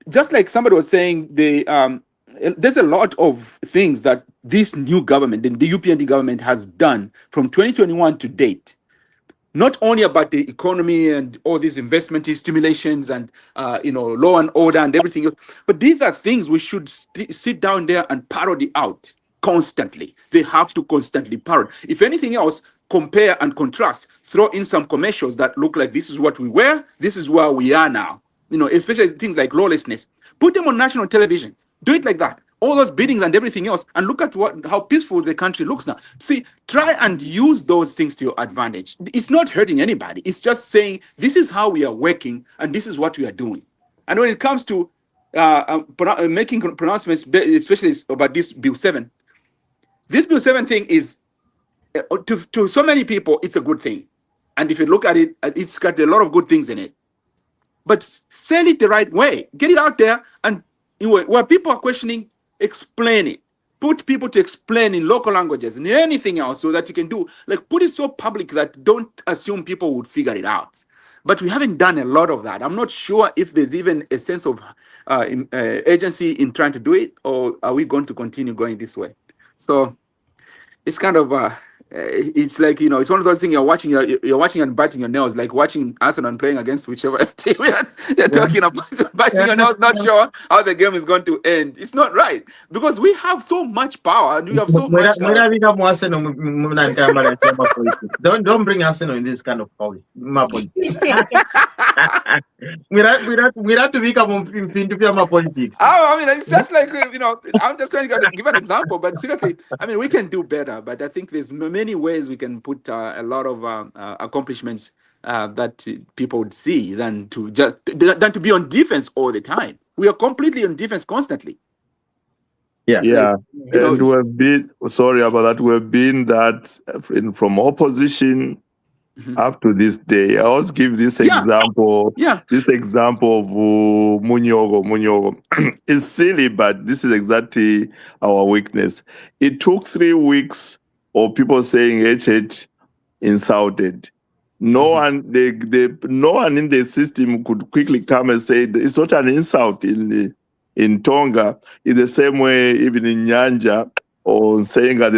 just like somebody was saying, there's a lot of things that this new government, the UPND government, has done from 2021 to date, not only about the economy and all these investment stimulations and law and order and everything else, but these are things we should sit down there and parody out constantly. They have to constantly parody. If anything else, compare and contrast. Throw in some commercials that look like this is what we were, this is where we are now. Especially things like lawlessness. Put them on national television. Do it like that. All those biddings and everything else, and look at how peaceful the country looks now. See, try and use those things to your advantage. It's not hurting anybody. It's just saying this is how we are working and this is what we are doing. And when it comes to making pronouncements, especially about this Bill 7, this Bill 7 thing is, to so many people, it's a good thing. And if you look at it, it's got a lot of good things in it. But sell it the right way. Get it out there, and where people are questioning, explain it. Put people to explain in local languages and anything else, so that you can do, like, put it so public that don't assume people would figure it out. But we haven't done a lot of that. I'm not sure if there's even a sense of agency in trying to do it, or are we going to continue going this way? So it's kind of it's like, it's one of those things, you're watching and biting your nails, like watching Arsenal playing against whichever team they're talking about. Biting your nails, not sure how the game is going to end. It's not right, because we have so much power and we have so much. Don't bring Arsenal in this kind of politics. We have to become into politics. I mean, it's just like, I'm just trying to give an example, but seriously, I mean, we can do better. But I think there's many ways we can put a lot of accomplishments that people would see than to be on defense all the time. We are completely on defense constantly. Yeah. And we've been, sorry about that, we've been that from opposition up to this day. I always give this example. This example of Munyogo. It's silly, but this is exactly our weakness. It took 3 weeks of people saying HH insulted. No one in the system could quickly come and say it's not an insult in Tonga. In the same way, even in Nyanja or saying that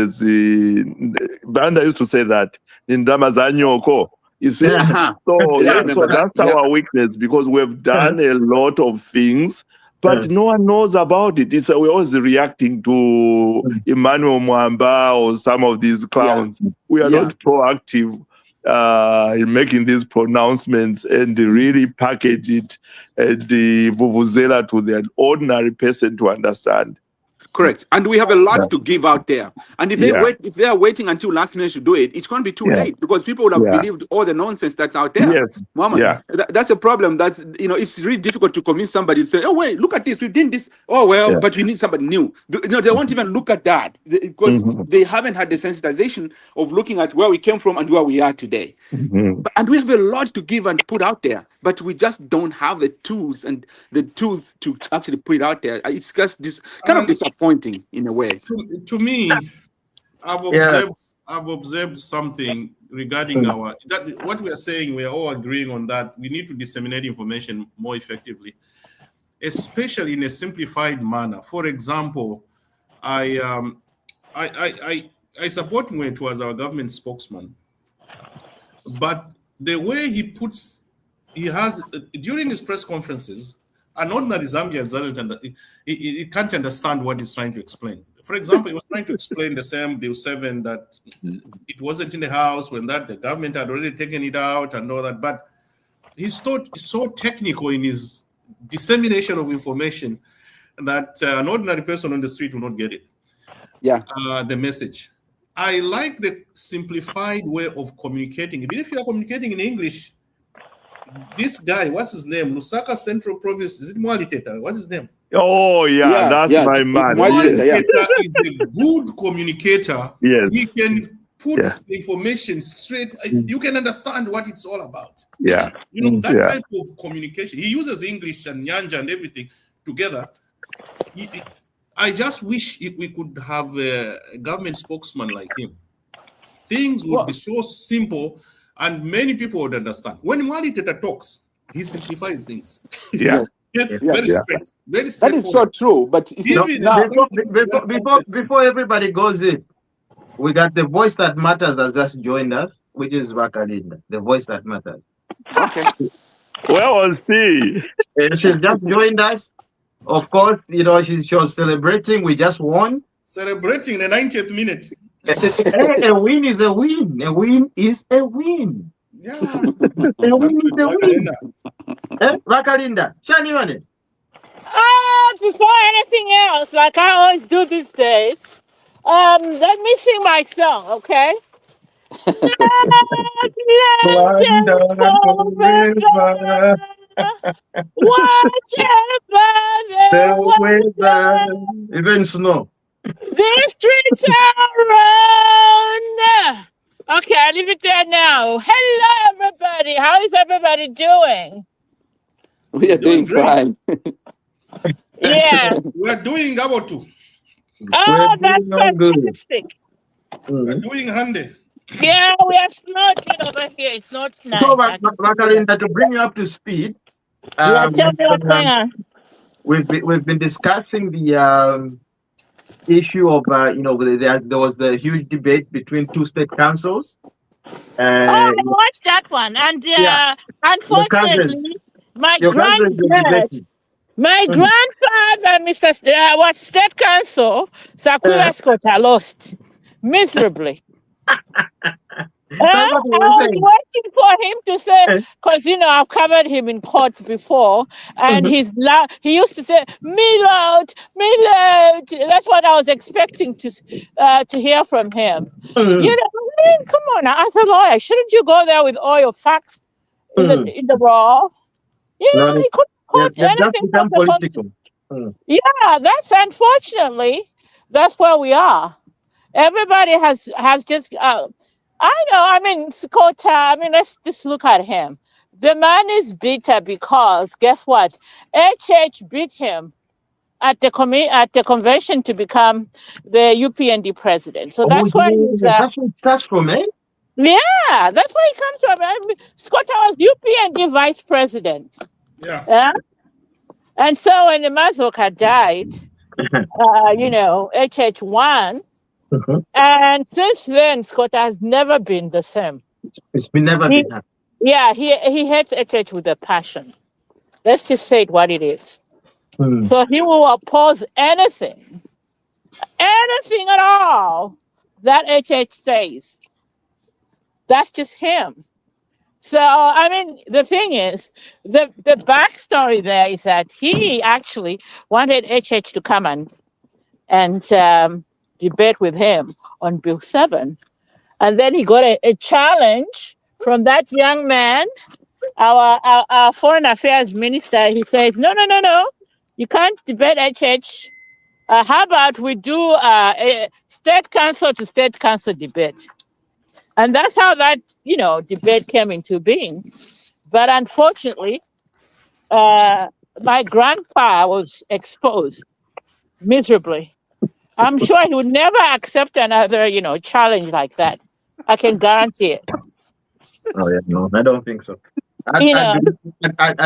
Banda used to say that in Damazanyoko. You see, so that's our weakness, because we've done a lot of things, but no one knows about it. We're always reacting to Emmanuel Mwamba or some of these clowns. We are not proactive in making these pronouncements and really package it and the vuvuzela to the ordinary person to understand. Correct. And we have a lot to give out there. And if they are waiting until last minute to do it, it's going to be too late, because people would have believed all the nonsense that's out there. Yes. Mama, that's a problem. That's, it's really difficult to convince somebody to say, oh, wait, look at this. We did this. Oh, well, but we need somebody new. They won't even look at that, because they haven't had the sensitization of looking at where we came from and where we are today. And we have a lot to give and put out there, but we just don't have the tools to actually put it out there. It's just this kind of disappointing in a way. To me, I've observed something regarding what we are saying. We are all agreeing on that. We need to disseminate information more effectively, especially in a simplified manner. For example, I support Mwetu as our government spokesman, but the way he has during his press conferences, an ordinary Zambian he can't understand what he's trying to explain. For example, he was trying to explain the same Bill 7, that it wasn't in the House when the government had already taken it out and all that. But he's so technical in his dissemination of information that an ordinary person on the street will not get it. the message. I like the simplified way of communicating. Even if you are communicating in English, this guy, what's his name? Lusaka Central Province, is it Mwaliteta? What's his name? Oh, yeah, that's my man. Mwaliteta is a good communicator. Yes. He can put the information straight. You can understand what it's all about. Yeah. You know, that type of communication. He uses English and Nyanja and everything together. I just wish we could have a government spokesman like him. Things would be so simple and many people would understand. When Mwaliteta talks, he simplifies things. Yeah. Very straight. Very straightforward. That is so true. But before everybody goes in, we got the voice that matters has just joined us, which is Vakalinda, the voice that matters. Okay. Where was she? She's just joined us. Of course, you know, she was celebrating. We just won. Celebrating the 90th minute. A win is a win. A win is a win. Yeah. A win is a win. Vakalinda, Shani. Before anything else, like I always do these days, let me sing my song, okay? Even snow. The streets are run. Okay, I'll leave it there now. Hello, everybody. How is everybody doing? We are doing fine. Yeah. We are doing about to. Oh, that's fantastic. We are doing handy. Yeah, we are snorting over here. It's not nice. So, Vakalinda, to bring you up to speed, tell me what's going on. We've been discussing the issue of there was the huge debate between two state councils. I watched that one, and unfortunately, my grandfather, Mr. State Council, Sakwila Sikota, lost miserably. I was waiting for him to say, because I've covered him in court before, and he used to say, "Milord, Milord." That's what I was expecting to hear from him. Come on, now, as a lawyer, shouldn't you go there with all your facts in the raw? He couldn't put anything from the political. Yeah, that's unfortunately that's where we are. Everybody has just. Sikota, let's just look at him. The man is bitter because, guess what? HH beat him at the convention to become the UPND president. So that's where he's... That's from it? Yeah, that's where he comes from. Sikota was UPND vice president. Yeah. And so when the Mazoka died, HH won. And since then, Sikota has never been the same. It's been never been that. Yeah, he hates HH with a passion. Let's just say it what it is. So he will oppose anything at all that HH says. That's just him. So, the thing is, the backstory there is that he actually wanted HH to come and debate with him on Bill 7. And then he got a challenge from that young man, our foreign affairs minister. He says, no, you can't debate HH. How about we do a state council to state council debate? And that's how that, debate came into being. But unfortunately, my grandpa was exposed miserably. I'm sure he would never accept another, challenge like that. I can guarantee it. Oh yeah, no, I don't think so. I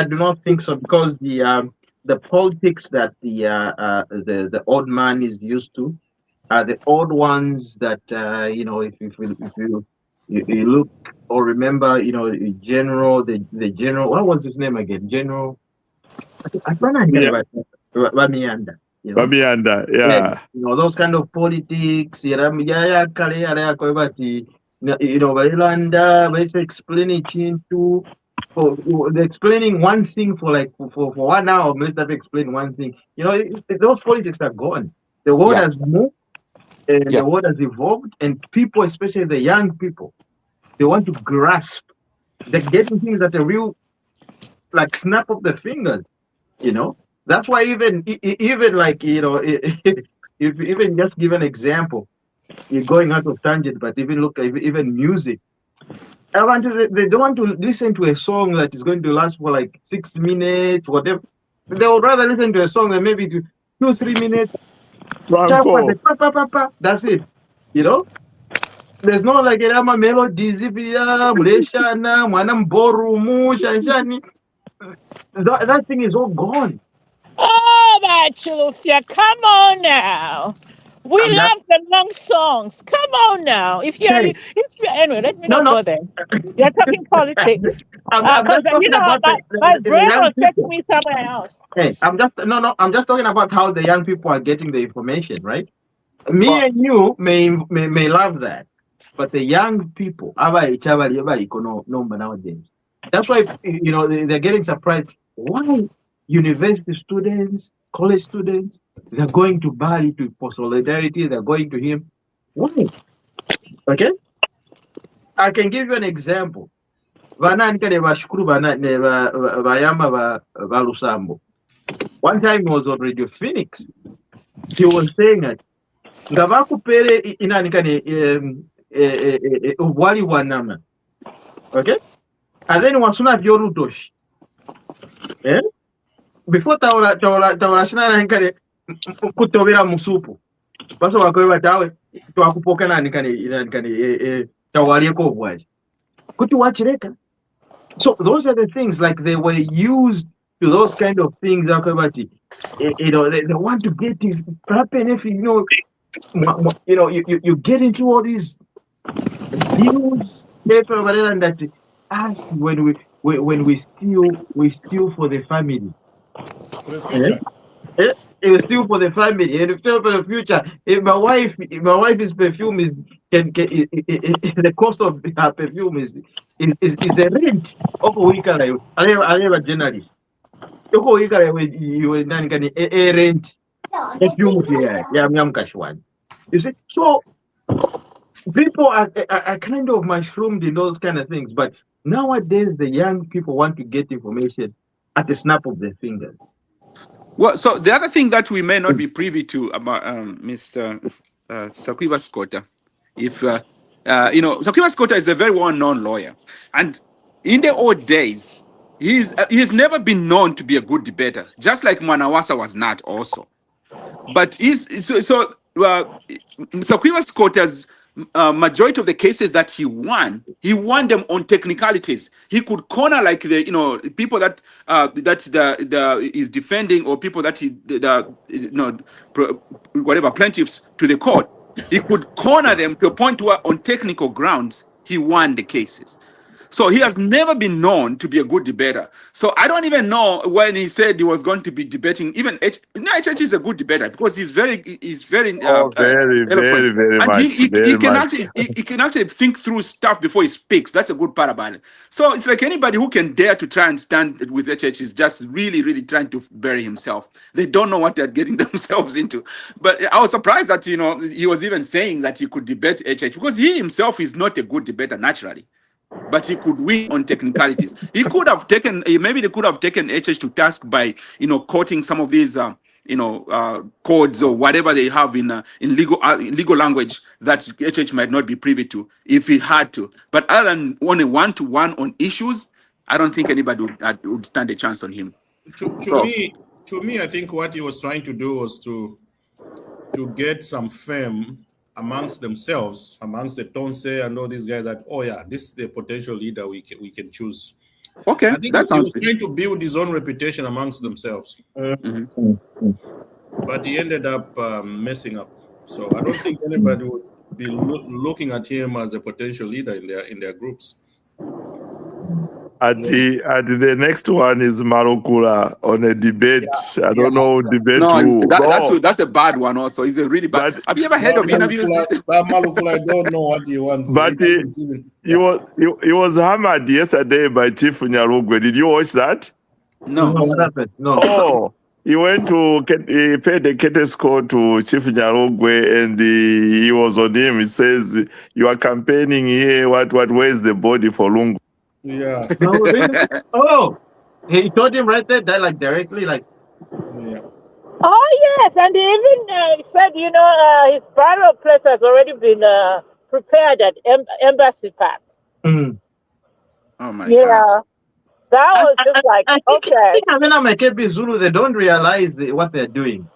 do not think so because the politics that the old man is used to are the old ones that if you look or remember, General the General, what was his name again? General. I don't know. Bamianda. Bamianda, yeah. Those kind of politics. Explaining into explaining one thing for 1 hour. Most of explain one thing. Those politics are gone. The world has moved. and the world has evolved, and people, especially the young people, they want to grasp. They're getting things at a real, like, snap of the fingers. That's why even like, if even just give an example, you're going out of tangent, but even look at even music. They don't want to listen to a song that is going to last for like 6 minutes, whatever. They would rather listen to a song that maybe 2-3 minutes. That's it. There's no like a melody, that thing is all gone. Oh, my Chilufia, come on now. We love the long songs. Come on now. Anyway, let me not go there. You're talking politics. I'm just talking about my brain was taking me somewhere else. Hey, I'm just talking about how the young people are getting the information, right? Me and you may love that, but the young people, nowadays. That's why they're getting surprised. Why university students, college students, they're going to Bali for solidarity. They're going to him. Why? Okay, I can give you an example. One time he was on Radio Phoenix. He was saying that ngavakupere inanikane wali wanama. Okay, and then wasuna vyorutoshi. Before tawala shina nanikane kutobera musupu. Baso wakoeba tawe twakupoka inanikane tawali ko bwaji. Kuti wachireka. So those are the things, like they were used to those kind of things. They want to get it happen if you get into all these news paper, whatever, and that ask when we steal for the family. It was still for the family, and still for the future. If my wife's perfume is the cost of her perfume is the rent of a week. I have a journalist. You rent perfume here. You see, so people are kind of mushroomed in those kind of things. But nowadays, the young people want to get information at the snap of their fingers. Well, so the other thing that we may not be privy to about Mr. Sakwila Sikota, Sakwila Sikota is a very well-known lawyer, and in the old days, he's never been known to be a good debater, just like Mwanawasa was not also. But Sakwila Sikota's majority of the cases that he won them on technicalities. He could corner like the people that is defending, or people that whatever plaintiffs to the court. He could corner them to a point where on technical grounds he won the cases. So he has never been known to be a good debater. So I don't even know when he said he was going to be debating. Even HH is a good debater because he's very very and much. He can actually think through stuff before he speaks. That's a good part about it. So it's like anybody who can dare to try and stand with HH is just really, really trying to bury himself. They don't know what they're getting themselves into. But I was surprised that he was even saying that he could debate HH because he himself is not a good debater naturally. But he could win on technicalities. He could have taken, maybe they could have taken HH to task by, quoting some of these, codes or whatever they have in legal language that HH might not be privy to if he had to. But other than on a one-to-one on issues, I don't think anybody would stand a chance on him. To me, I think what he was trying to do was to get some fame amongst themselves, amongst the Tonse and all these guys, that this is the potential leader we can choose. Okay, I think he was trying to build his own reputation amongst themselves, but he ended up messing up. So I don't think anybody would be looking at him as a potential leader in their groups. The next one is Marokula on a debate. I don't know debate. That's a bad one. Also, he's a really bad. Have you ever heard of interviews? Marokula, I don't know what he wants. But he was hammered yesterday by Chief Nyarugwe. Did you watch that? No. What happened? No. Oh, he went to he paid a courtesy call to Chief Nyarogwe, and he was on him. He says, "You are campaigning here. Where's the body for Lungu?" Yeah. No, really? Oh, he told him right there, that like directly, like. Yeah. Oh yes, and he even said, his burial place has already been prepared at Embassy Park. Mm. Oh my Yeah, gosh. that was just like, I okay. think Makebi Zulu, they don't realize what they're doing.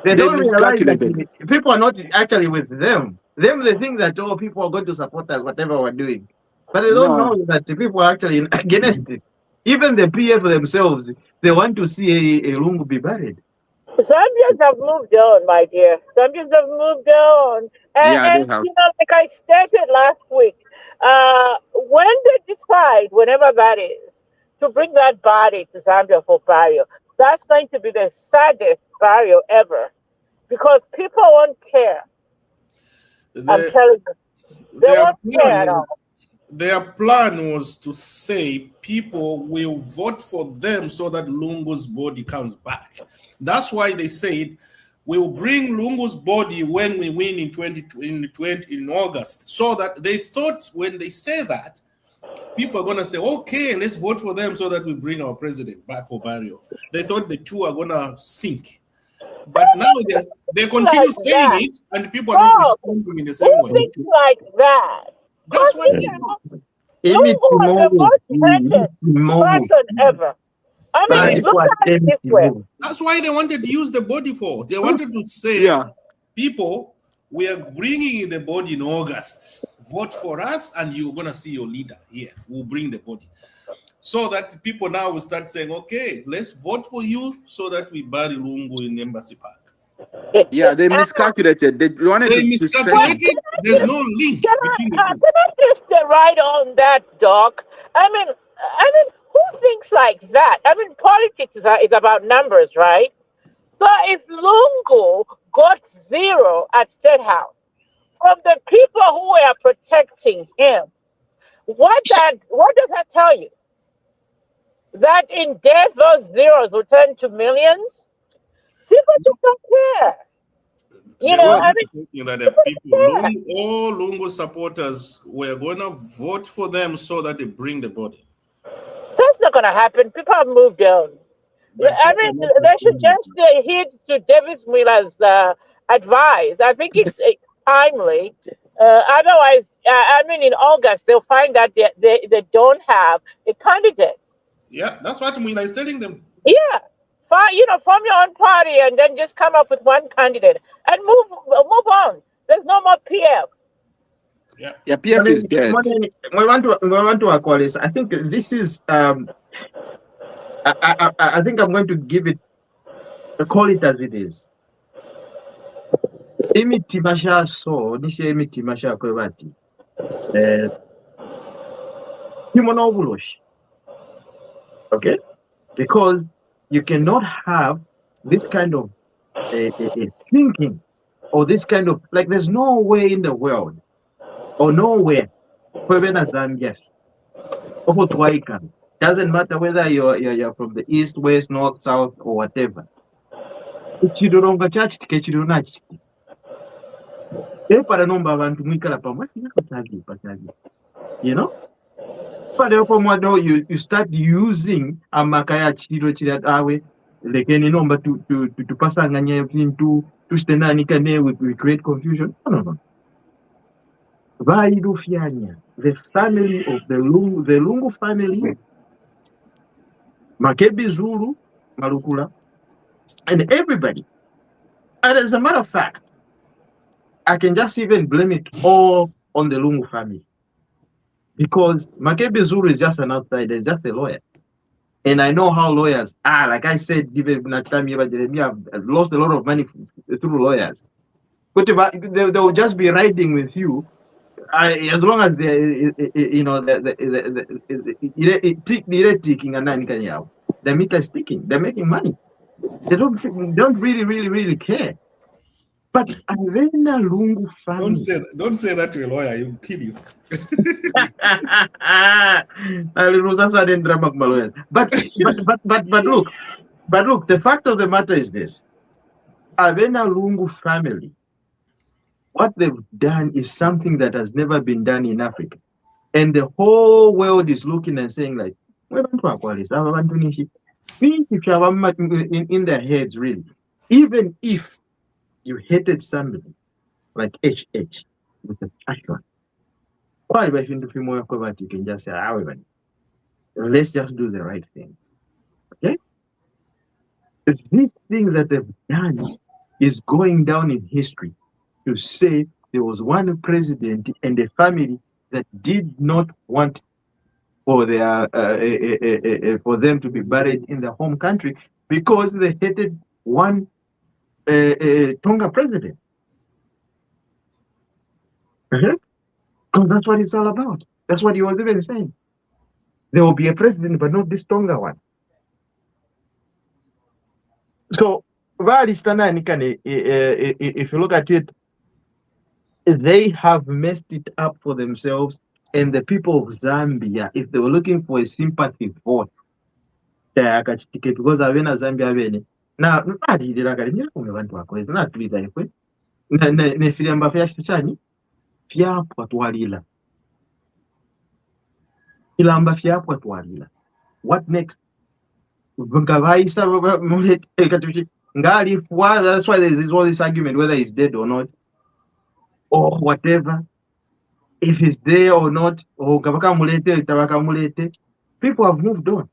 They don't realize that people are not actually with them. They think that, oh, people are going to support us, whatever we're doing. But they don't know that the people are actually against it. Even the PF themselves, they want to see a Lungu be buried. Zambians have moved on, my dear. Zambians have moved on. And they have. like I stated last week, when they decide, whenever that is, to bring that body to Zambia for burial, that's going to be the saddest burial ever. Because people won't care. I'm telling you. They won't care at all. Their plan was to say people will vote for them so that Lungu's body comes back. That's why they said we'll bring Lungu's body when we win in August. So that they thought when they say that, people are going to say, okay, let's vote for them so that we bring our president back for burial. They thought the two are going to sink. But now they continue like saying that. It, and people are not responding in the same way. Things like that. That's what they do. Lungu was the most hated person ever. I mean, look at it this way. That's why they wanted to use the body for. They wanted to say, people, we are bringing in the body in August. Vote for us, and you're going to see your leader here. We'll bring the body. So that people now will start saying, okay, let's vote for you so that we bury Lungu in Embassy Park. Yeah, they miscalculated. They miscalculated. There's no link between the two. Can I just right on that, Doc? I mean, who thinks like that? I mean, politics is about numbers, right? So if Lungu got 0 at State House from the people who were protecting him, what does that tell you? That in death those zeros will turn to millions? People just don't care. All Lungu supporters were going to vote for them so that they bring the body. That's not going to happen. People have moved on. I mean, they should just heed to David Miller's advice. I think it's timely. Otherwise, in August, they'll find that they don't have a candidate. Yeah, that's what Miller is telling them. Yeah. Form your own party and then just come up with one candidate and move on. There's no more PF. Yeah, PF is dead. We want to acquire this. I think this is I think I'm going to give it, call it as it is. Imitima so nishe imitima sha kwebati. Okay? Because you cannot have this kind of thinking or this kind of, like, there's no way in the world or nowhere Zambia doesn't matter whether you're from the east, west, north, south, or whatever. You know? You start using amakaya chiro chiratawe lekeni nomba to pasanganya into to stendanikane we create confusion. No. The family of the Lungu family, Makebi Zulu, Malukula, and everybody. And as a matter of fact, I can just even blame it all on the Lungu family. Because Makebi Zulu is just an outsider, just a lawyer. And I know how lawyers are. Like I said, I've lost a lot of money through lawyers. But they will just be riding with you as long as they're the meter is ticking. They're making money. They don't really care. But Arena Lungu family. Don't say that to a lawyer. He'll kill you. But look, But look, the fact of the matter is this. Avena Lungu family, what they've done is something that has never been done in Africa. And the whole world is looking and saying, like, in their heads, really. Even if you hated somebody like HH with a passion, why if you can just say, however, let's just do the right thing. Okay? This thing that they've done is going down in history to say there was one president and a family that did not want for their for them to be buried in their home country because they hated one Tonga president. Because that's what it's all about. That's what he was even saying. There will be a president, but not this Tonga one. So, if you look at it, they have messed it up for themselves. And the people of Zambia, if they were looking for a sympathy vote, because avena Zambia vene na adidira kali nyakumwe vantu vakwezi natulida ikwe nefiramba fyashishani fyapwa twalila filamba fyapwa twalila. What next? Ngavaisa mulete ngali fwa. That's why there's all this argument whether he's dead or not or whatever, if he's there or not, or kavaka mulete tabaka mulete. People have moved on.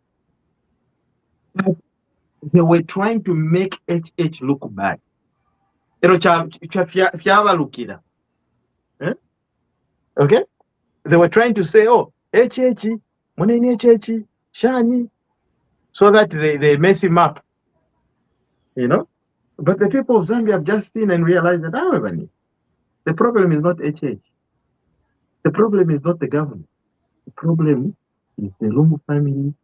They were trying to make HH look bad. Okay? They were trying to say, oh, HH, Muneni HH, Shani, so that they mess him up. You know? But the people of Zambia have just seen and realized that, however, the problem is not HH. The problem is not the government. The problem is the Lungu family,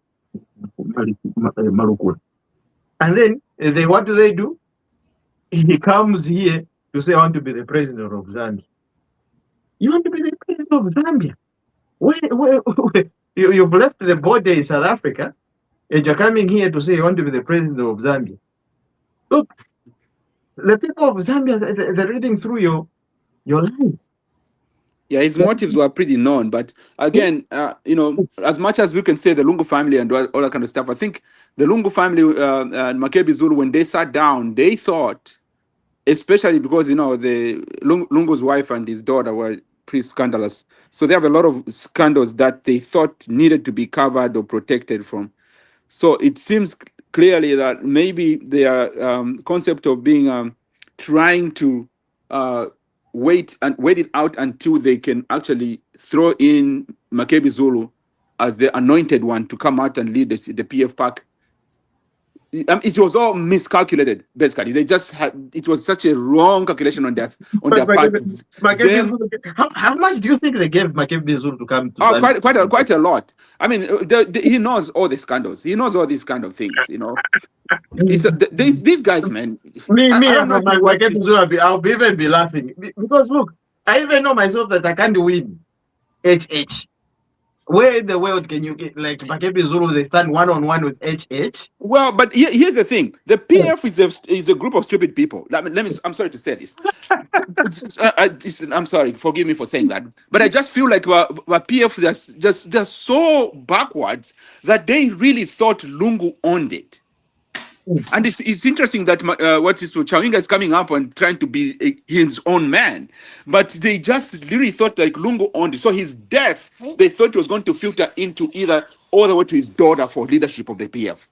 Malukura. And then, what do? He comes here to say, I want to be the president of Zambia. You want to be the president of Zambia? You've left the border in South Africa, and you're coming here to say you want to be the president of Zambia. Look, the people of Zambia, they're reading through your lines. Yeah, his motives were pretty known, but again, as much as we can say the Lungu family and all that kind of stuff, I think the Lungu family and Makebi Zulu, when they sat down, they thought, especially because the Lungu's wife and his daughter were pretty scandalous, so they have a lot of scandals that they thought needed to be covered or protected from. So it seems clearly that maybe their concept of being trying to wait it out until they can actually throw in Makebi Zulu as the anointed one to come out and lead the PF pack. It was all miscalculated. Basically, they just had. It was such a wrong calculation on their part. How much do you think they gave Makebi Zulu to come to? Quite a lot. I mean, he knows all the scandals. He knows all these kind of things. These guys, man. I'll even be laughing because look, I even know myself that I can't win HH. Where in the world can you get like Makebi Zulu? They stand one-on-one with HH. Well, but here's the thing: the PF is a group of stupid people. I'm sorry to say this. I'm sorry. Forgive me for saying that, but I just feel like PF they're so backwards that they really thought Lungu owned it. And it's interesting that Chawinga is coming up and trying to be his own man, but they just literally thought like Lungu owned it. So his death, they thought it was going to filter into either all the way to his daughter for leadership of the PF.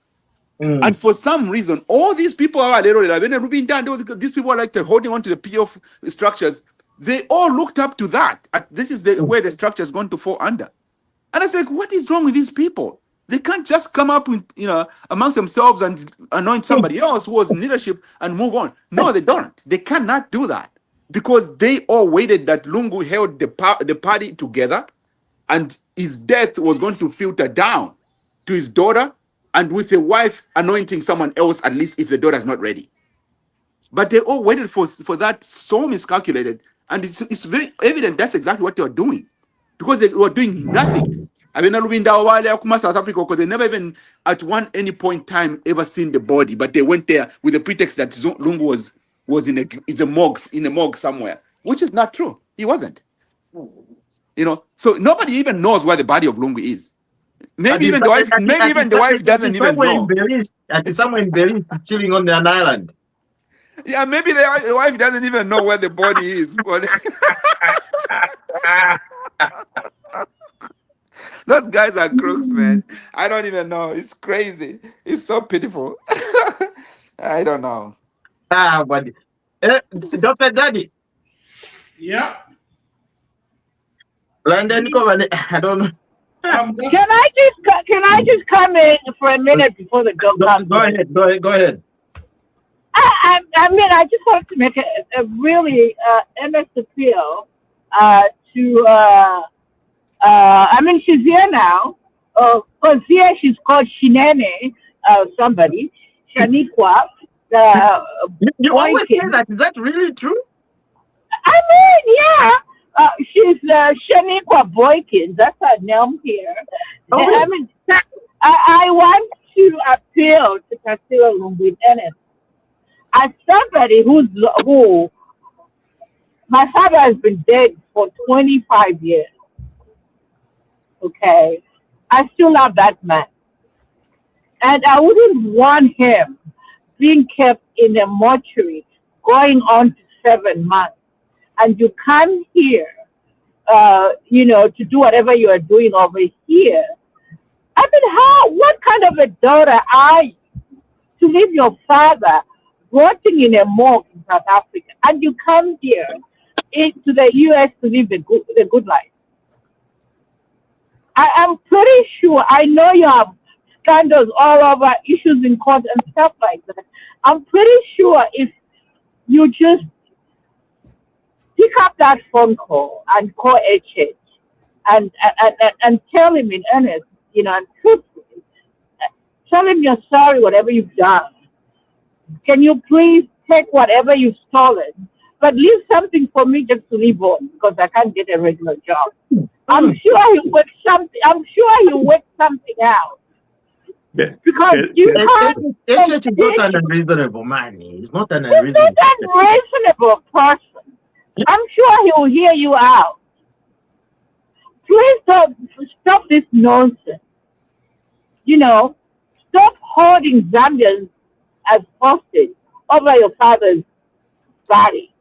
And for some reason, all these people these people are like holding on to the PF structures. They all looked up to that. This is the way the structure is going to fall under. And I was like, what is wrong with these people? They can't just come up with, amongst themselves and anoint somebody else who was in leadership and move on. No, they don't. They cannot do that because they all waited that Lungu held the party together and his death was going to filter down to his daughter and with a wife anointing someone else, at least if the daughter is not ready. But they all waited for that, so miscalculated. And it's very evident that's exactly what they were doing because they were doing nothing. South Africa, because they never even at any point in time ever seen the body, but they went there with the pretext that Lungu was in a morgue somewhere, which is not true. He wasn't. So nobody even knows where the body of Lungu is. Maybe even the wife doesn't even know. Somewhere in Belize, chilling on an island. Yeah, maybe the wife doesn't even know where the body is. But those guys are crooks, man. I don't even know. It's crazy. It's so pitiful. I don't know. But Dr. Daddy. Yeah. London, I don't know. Can I just come in for a minute before the girl comes? Go ahead. I mean, I just want to make a really earnest appeal to. I mean, she's here now. Because here she's called Shinene, somebody, Shaniqua. You always say that. Is that really true? I mean, yeah. She's Shaniqua Boykins. That's her name here. Oh. I mean, I want to appeal to Tassilo Lumbu Ennis as somebody who my father has been dead for 25 years. Okay, I still love that man, and I wouldn't want him being kept in a mortuary going on to 7 months. And you come here, to do whatever you are doing over here. I mean, what kind of a daughter are you to leave your father rotting in a morgue in South Africa, and you come here to the U.S. to live the good life? I'm pretty sure, I know you have scandals all over, issues in court and stuff like that. I'm pretty sure if you just pick up that phone call and call HH and tell him in earnest, and truthfully, tell him you're sorry, whatever you've done. Can you please take whatever you've stolen, but leave something for me just to live on, because I can't get a regular job. I'm sure you work something. I'm sure you work something out. Yeah. Because you can't. HH is not an unreasonable man. He's not an He's not an unreasonable person. I'm sure he will hear you out. Please stop this nonsense. Stop holding Zambians as hostage over your father's body.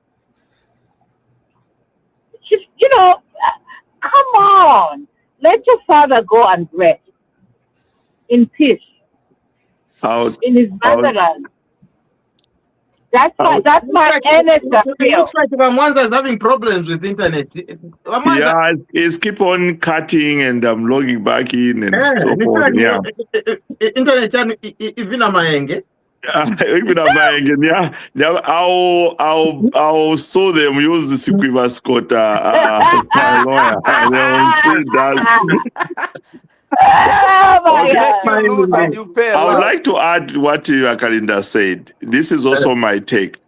Just, come on. Let your father go and rest in peace in his motherland. That's my earnest appeal. It looks like Mwanza is having problems with internet. Yeah, it's keep on cutting and I'm logging back in and so forth. Yeah. Internet even Maenge. Even yeah. I'll saw them use the Sikota as my lawyer. I would like to add what Akalinda said. This is also my take.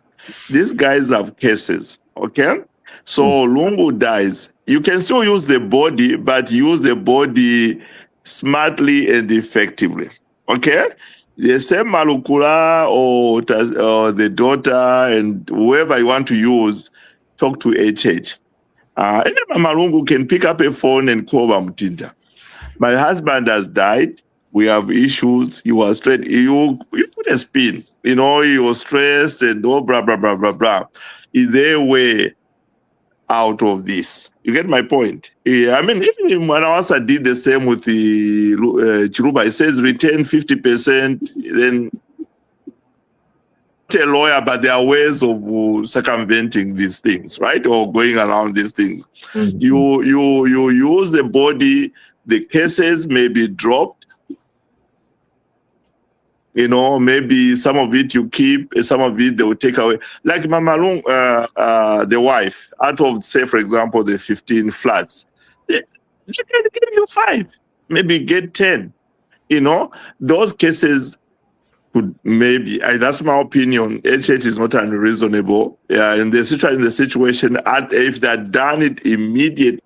These guys have cases, okay? So Lungu dies. You can still use the body, but use the body smartly and effectively, okay? The same Malukula or the daughter and whoever you want to use, talk to HH. Even Malungu can pick up a phone and call Bamutinda. My husband has died. We have issues. He was stressed. You put a spin. He was stressed and blah, blah, blah, blah, blah. Is there a way out of this? You get my point? Yeah, I mean, even when Awasa did the same with the Chiruba, it says retain 50%, then a lawyer, but there are ways of circumventing these things, right? Or going around these things. Mm-hmm. You use the body. The cases may be dropped. Maybe some of it you keep, some of it they will take away. Like Mama Lung, the wife, out of, say, for example, the 15 flats, they can give you 5, maybe get 10. Those cases could maybe, that's my opinion. HH is not unreasonable. Yeah, in the situation, if they're done it immediately,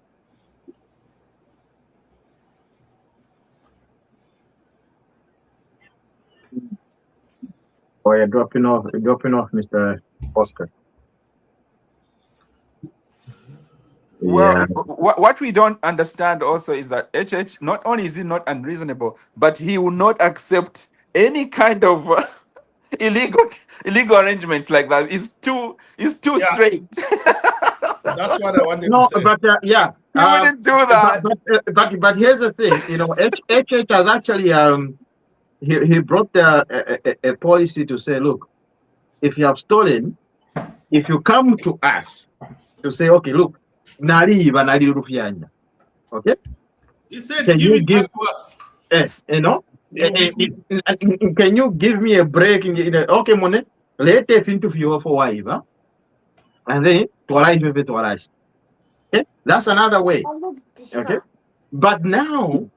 Oh, you're dropping off, Mr. Oscar. Well, Yeah. what we don't understand also is that HH, not only is he not unreasonable, but he will not accept any kind of illegal arrangements like that. It's too Yeah, straight. that's what I wanted to No, say. but yeah. He wouldn't do that. But here's the thing. HH has actually he brought a policy to say, look, if you have stolen, if you come to us to say, okay, look, nari rufianya, okay, He said, can give you it give, back to us. can you give me a break? Okay, money, let us into you for waiva, and then to arise. Okay, that's another way. Okay, but now,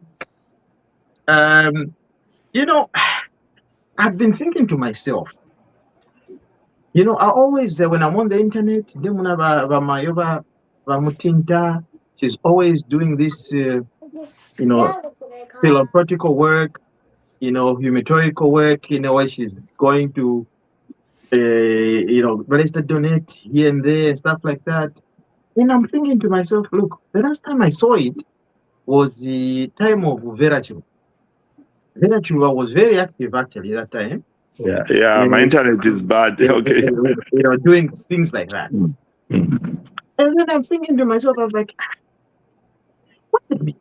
you know, I've been thinking to myself. I always, when I'm on the internet, she's always doing this, philanthropic work, humanitarian work, where she's going to, register donate here and there and stuff like that. And I'm thinking to myself, look, the last time I saw it was the time of Vera Chu. Vera Chu was very active actually that time. Yeah, my internet is bad. Okay. Doing things like that. And then I'm thinking to myself, I was like, what did we?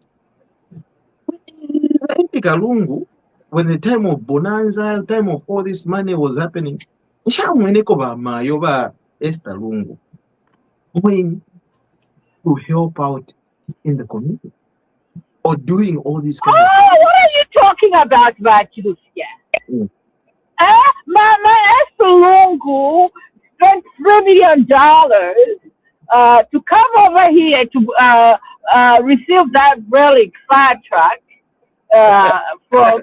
I think Kalungu, when the time of bonanza, time of all this money was happening, Yoba Esther Lungu going to help out in the community or doing all these kind of Oh, what are you talking about, Lucia? My Estelungu spent $3 million to come over here to receive that relic fire truck from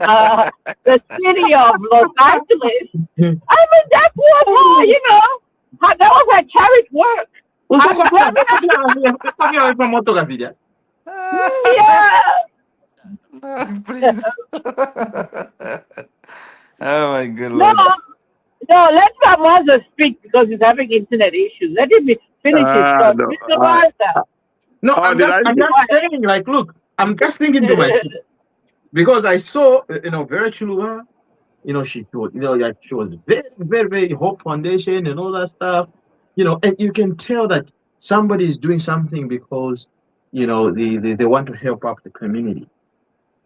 the city of Los Angeles. I mean, that was, that was a charity work. Yeah. Please. Oh my good No, Lord. no, let Mamaza speak because he's having internet issues. Let him finish his thought. No, Mr. Maza. No, I'm just saying, like, look, I'm just thinking to myself, because I saw, Vera Chuluba, she thought, like she was very, very, very Hope Foundation and all that stuff, and you can tell that somebody is doing something because, they want to help out the community.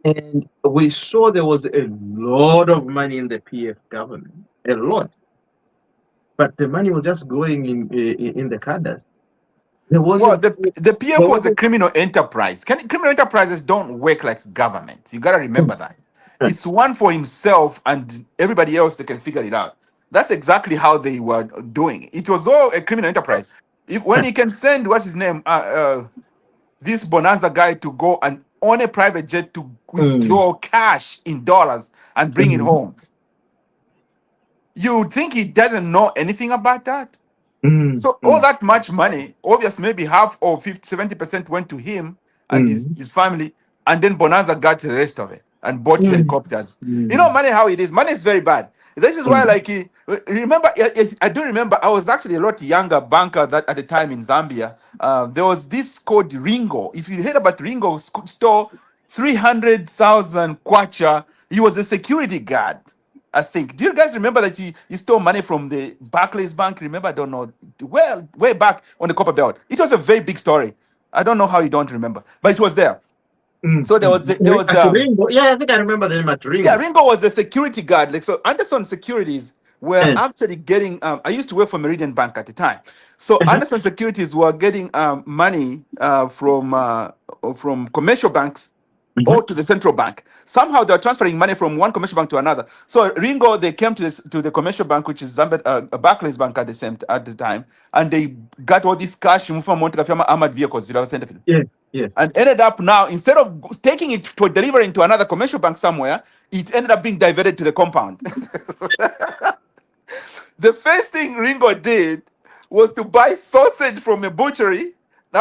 And we saw there was a lot of money in the PF government, a lot. But the money was just going in the cadres. Well, the PF was a criminal enterprise. Criminal enterprises don't work like government. You got to remember that. It's one for himself and everybody else that can figure it out. That's exactly how they were doing. It was all a criminal enterprise. When he can send, what's his name, this Bonanza guy to go and on a private jet to withdraw cash in dollars and bring it home. You would think he doesn't know anything about that. So all that much money, obviously maybe half or 70% went to him and his family, and then Bonanza got the rest of it and bought helicopters. You know, money how it is. Money is very bad. This is why, like, remember, I do remember, I was actually a lot younger banker that at the time in Zambia. There was this called Ringo. If you heard about Ringo, stole 300,000 kwacha. He was a security guard, I think. Do you guys remember that he stole money from the Barclays Bank? Remember, I don't know. Well, way back on the Copper Belt. It was a very big story. I don't know how you don't remember, but it was there. So there was Ringo. Yeah, I think I remember the name at Ringo. Yeah, Ringo was the security guard. Like, so Anderson Securities were actually getting. I used to work for Meridian Bank at the time. So Anderson Securities were getting money from commercial banks or to the central bank. Somehow they were transferring money from one commercial bank to another. So Ringo, they came to the commercial bank, which is Zambia, Barclays Bank at the time, and they got all this cash in armored vehicles. Yeah. And ended up now, instead of taking it to delivering to another commercial bank somewhere, it ended up being diverted to the compound. The first thing Ringo did was to buy sausage from a butchery. He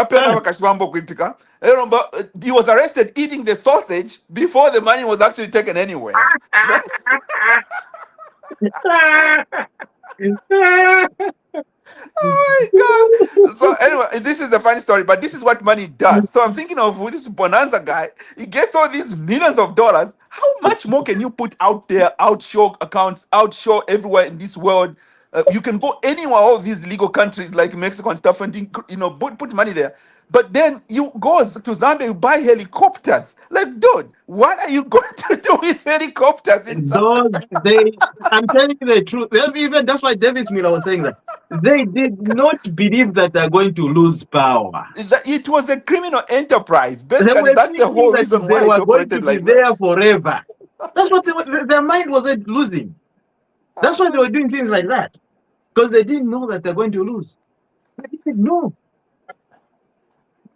was arrested eating the sausage before the money was actually taken anywhere. Oh my God. So anyway, this is the funny story, but this is what money does. So I'm thinking of who this Bonanza guy. He gets all these millions of dollars. How much more can you put out there, outshore accounts, outshore everywhere in this world? You can go anywhere, all these legal countries like Mexico and stuff, and put money there. But then you go to Zambia, you buy helicopters. Like, dude, what are you going to do with helicopters in Those Zambia? they, I'm telling you the truth. Even that's why Davis Miller was saying that they did not believe that they're going to lose power. It was a criminal enterprise. They Basically, were that's the thinking whole that reason they why it were going to operated be like there that. forever. That's what their mind wasn't losing. That's why they were doing things like that, because they didn't know that they're going to lose. They didn't know.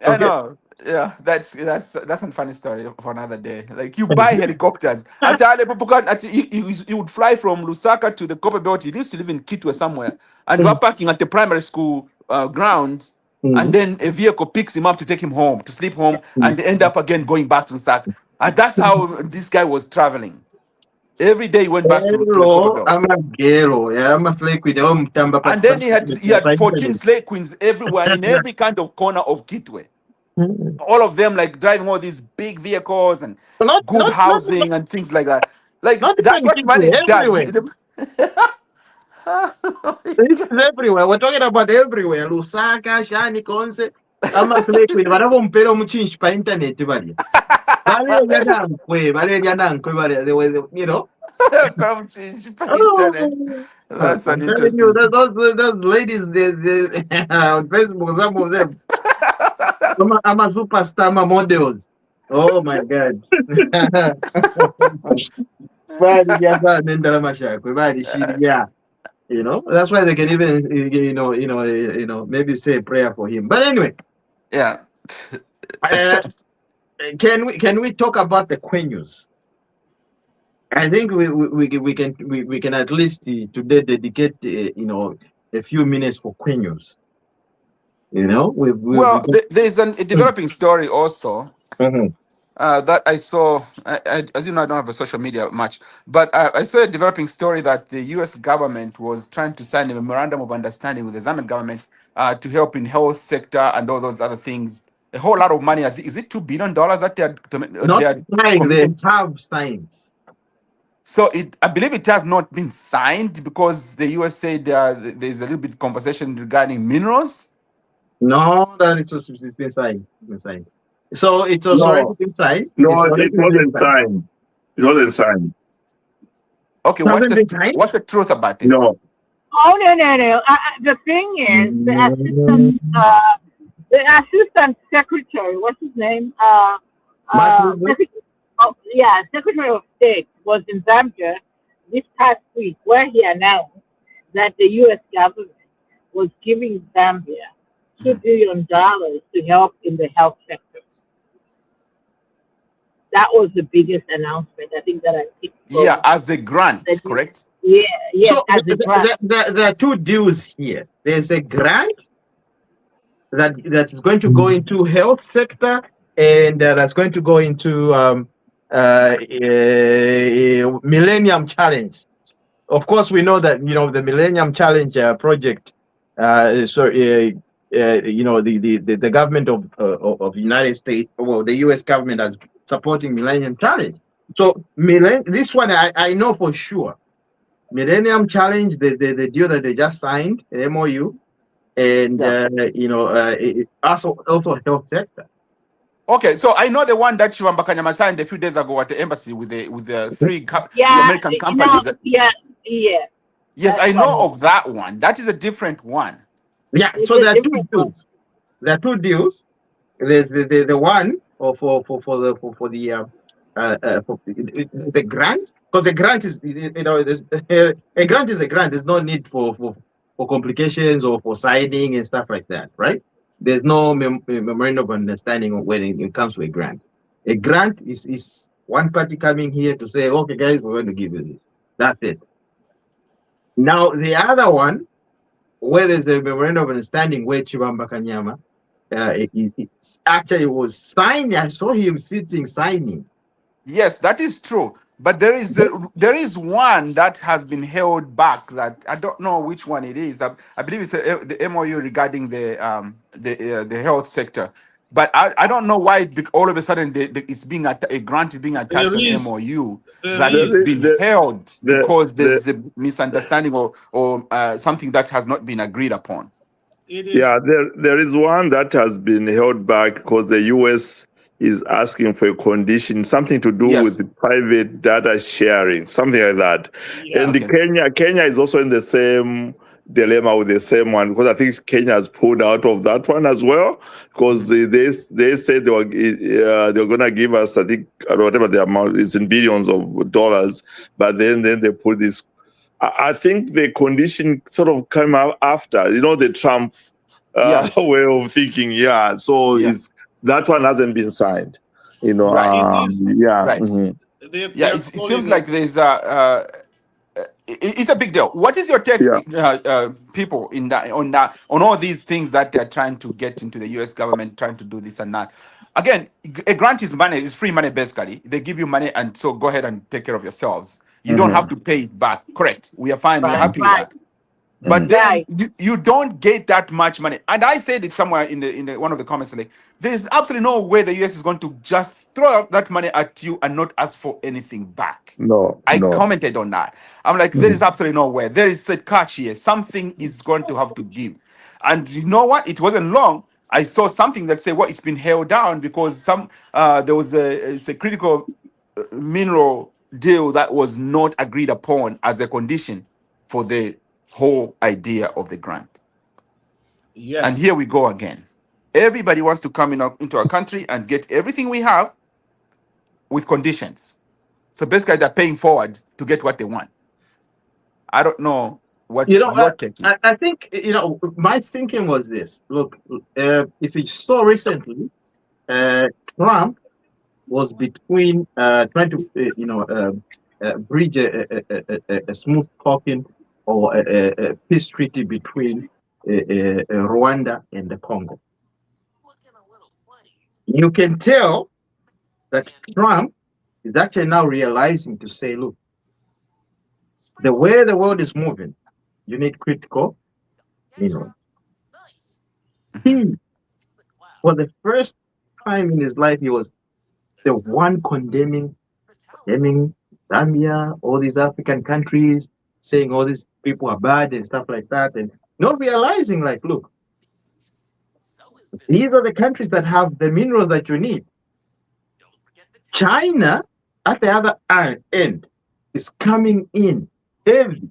I Okay. know. Yeah, that's a funny story for another day. Like you buy helicopters. You would fly from Lusaka to the Copper Belt. He used to live in Kitwe somewhere, and you are parking at the primary school grounds, and Mhm. then a vehicle picks him up to take him home to sleep home, and they end up again going back to Lusaka. And that's how this guy was traveling. Every day he went back to the Copper Hello, Belt. I'm a gero. Yeah, I'm a flake with them. Tamba And then he had 14 slave queens everywhere in every kind of corner of Kitwe. All of them like driving all these big vehicles and Not, good not, not, not, housing and things like that. Like not that's even what Kitwe. money does. Everywhere. This is everywhere. We're talking about everywhere. Lusaka, Shani, Konse. I'm a flake with whatever mpero muchinchi pa internet bali. Bali, they were, you know. Come change by internet. Oh, That's an I'm telling you, interesting thing. those ladies, on Facebook, some of them, I'm a superstar, I'm a models. Oh my God. Bali jaza nenda mashako, bali shiri ya. You know, that's why they can even, maybe say a prayer for him. But anyway, Yeah. uh, can we talk about the Queens? I think we can at least today dedicate a few minutes for Queens. You know, Well, there's a developing story also Mhm. that I saw. As you know, I don't have a social media much, but I saw a developing story that the U.S. government was trying to sign a memorandum of understanding with the Zambian government to help in health sector and all those other things. A whole lot of money. I think is it $2 billion that they Not are signed, they committed. have signs. So I believe it has not been signed because the US said there's a little bit conversation regarding minerals. No, that it's been signed. It's been signed. So it was already No, been signed. It's no, already it been wasn't signed. signed. It wasn't signed. Okay, It hasn't been signed? what's the truth about this? No. Oh no! The thing is, the assistant secretary, what's his name? Martin, Secretary of State was in Zambia this past week, where he announced that the U.S. government was giving Zambia $2 billion to help in the health sector. That was the biggest announcement I think that I picked Yeah, from as a grant, the correct? yes, so as a grant. there are two deals here. There's a grant that is going to go into health sector, and that's going to go into Millennium Challenge. Of course, we know that the Millennium Challenge project. The government of the United States, well, the U.S. government is supporting Millennium Challenge. So this one I know for sure. Millennium Challenge, the deal that they just signed, the MOU, and Yeah. also health sector. Okay, so I know the one that Shivamba Kanyama signed a few days ago at the embassy with the the Yeah, American companies. yeah. Yes, That's I what I know mean. of that one. That is a different one. Yeah, It's so a there are two different one. deals. There are two deals. There's the one for the the grant, because the grant is a grant is a grant. There's no need for complications or for signing and stuff like that, right? There's no memorandum of understanding when it comes to a grant. A grant is one party coming here to say, okay, guys, we're going to give you this. That's it. Now the other one, where there's a memorandum of understanding where Chibamba Kanyama it actually was signing. I saw him sitting signing. Yes, that is true. But there is one that has been held back that I don't know which one it is. I believe it's the MOU regarding the health sector. But I don't know why all of a sudden it's being a grant is being attached There on is, MOU there that There is is, is being held because the there's a misunderstanding or something that has not been agreed upon. it Yeah, is, there is one that has been held back because the U.S. is asking for a condition, something to do Yes. with private data sharing, something like that. yeah. And the Okay. Kenya is also in the same dilemma with the same one because I think Kenya has pulled out of that one as well because Mhm. they said they were gonna give us, I think, whatever the amount is in billions of dollars, but then they put this. I think the condition sort of came out after, the Trump Yeah. way of thinking. Yeah, so Yeah. is that one hasn't been signed. Right. It is, Yeah. Right. Mhm. they Yeah. are It seems calling like it, there's it's a big deal. What is your take, Yeah. people, in that on all these things that they're trying to get into the U.S. government, trying to do this and that? Again, a grant is money, is free money basically. They give you money, and so go ahead and take care of yourselves. You don't have Mhm. to pay it back. Correct. We are fine. We are Right, happy with right, that. But Mhm. then right. you don't get that much money. And I said it somewhere in one of the comments, like, there's absolutely no way the US is going to just throw out that money at you and not ask for anything back. No, I no. commented on that. I'm like, there is Mhm. absolutely no way. There is a catch here. Something is going to have to give. And you know what? It wasn't long. I saw something that said, well, it's been held down because there was it's a critical mineral deal that was not agreed upon as a condition for the whole idea of the grant. And here yes, we go again. Everybody wants to come into our country and get everything we have with conditions. So basically, they're paying forward to get what they want. I don't know You what know, your take is. I think, my thinking was this. Look, if you saw recently, uh, Trump was between trying to, bridge a smooth talking or a peace treaty between Rwanda and the Congo. You can tell that Trump is actually now realizing to say, look, the way the world is moving, you need critical minerals. Mhm. He, for the first time in his life, he was the one condemning Zambia, all these African countries, saying all these people are bad and stuff like that, and not realizing, like, look, these are the countries that have the minerals that you need. China, at the other end, is coming in heavy,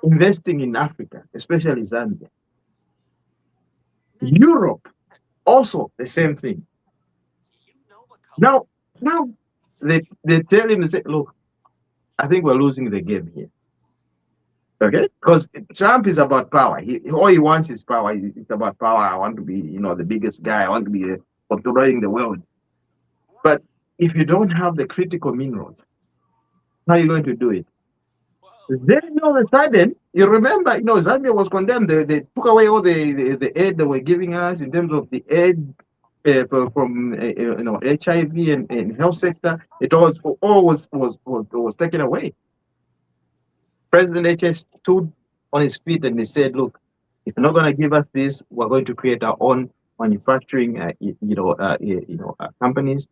investing in Africa, especially Zambia. Europe, also the same thing. Now they tell him, they say, look, I think we're losing the game here. Okay, because Trump is about power. All he wants is power. It's about power. I want to be, the biggest guy. I want to be controlling the world. But if you don't have the critical minerals, how are you going to do it? Then all of a sudden, you remember, Zambia was condemned. They took away all the aid they were giving us in terms of the aid from HIV and health sector. It all was taken away. President HS stood on his feet and he said, "Look, if you're not going to give us this, we're going to create our own manufacturing, companies,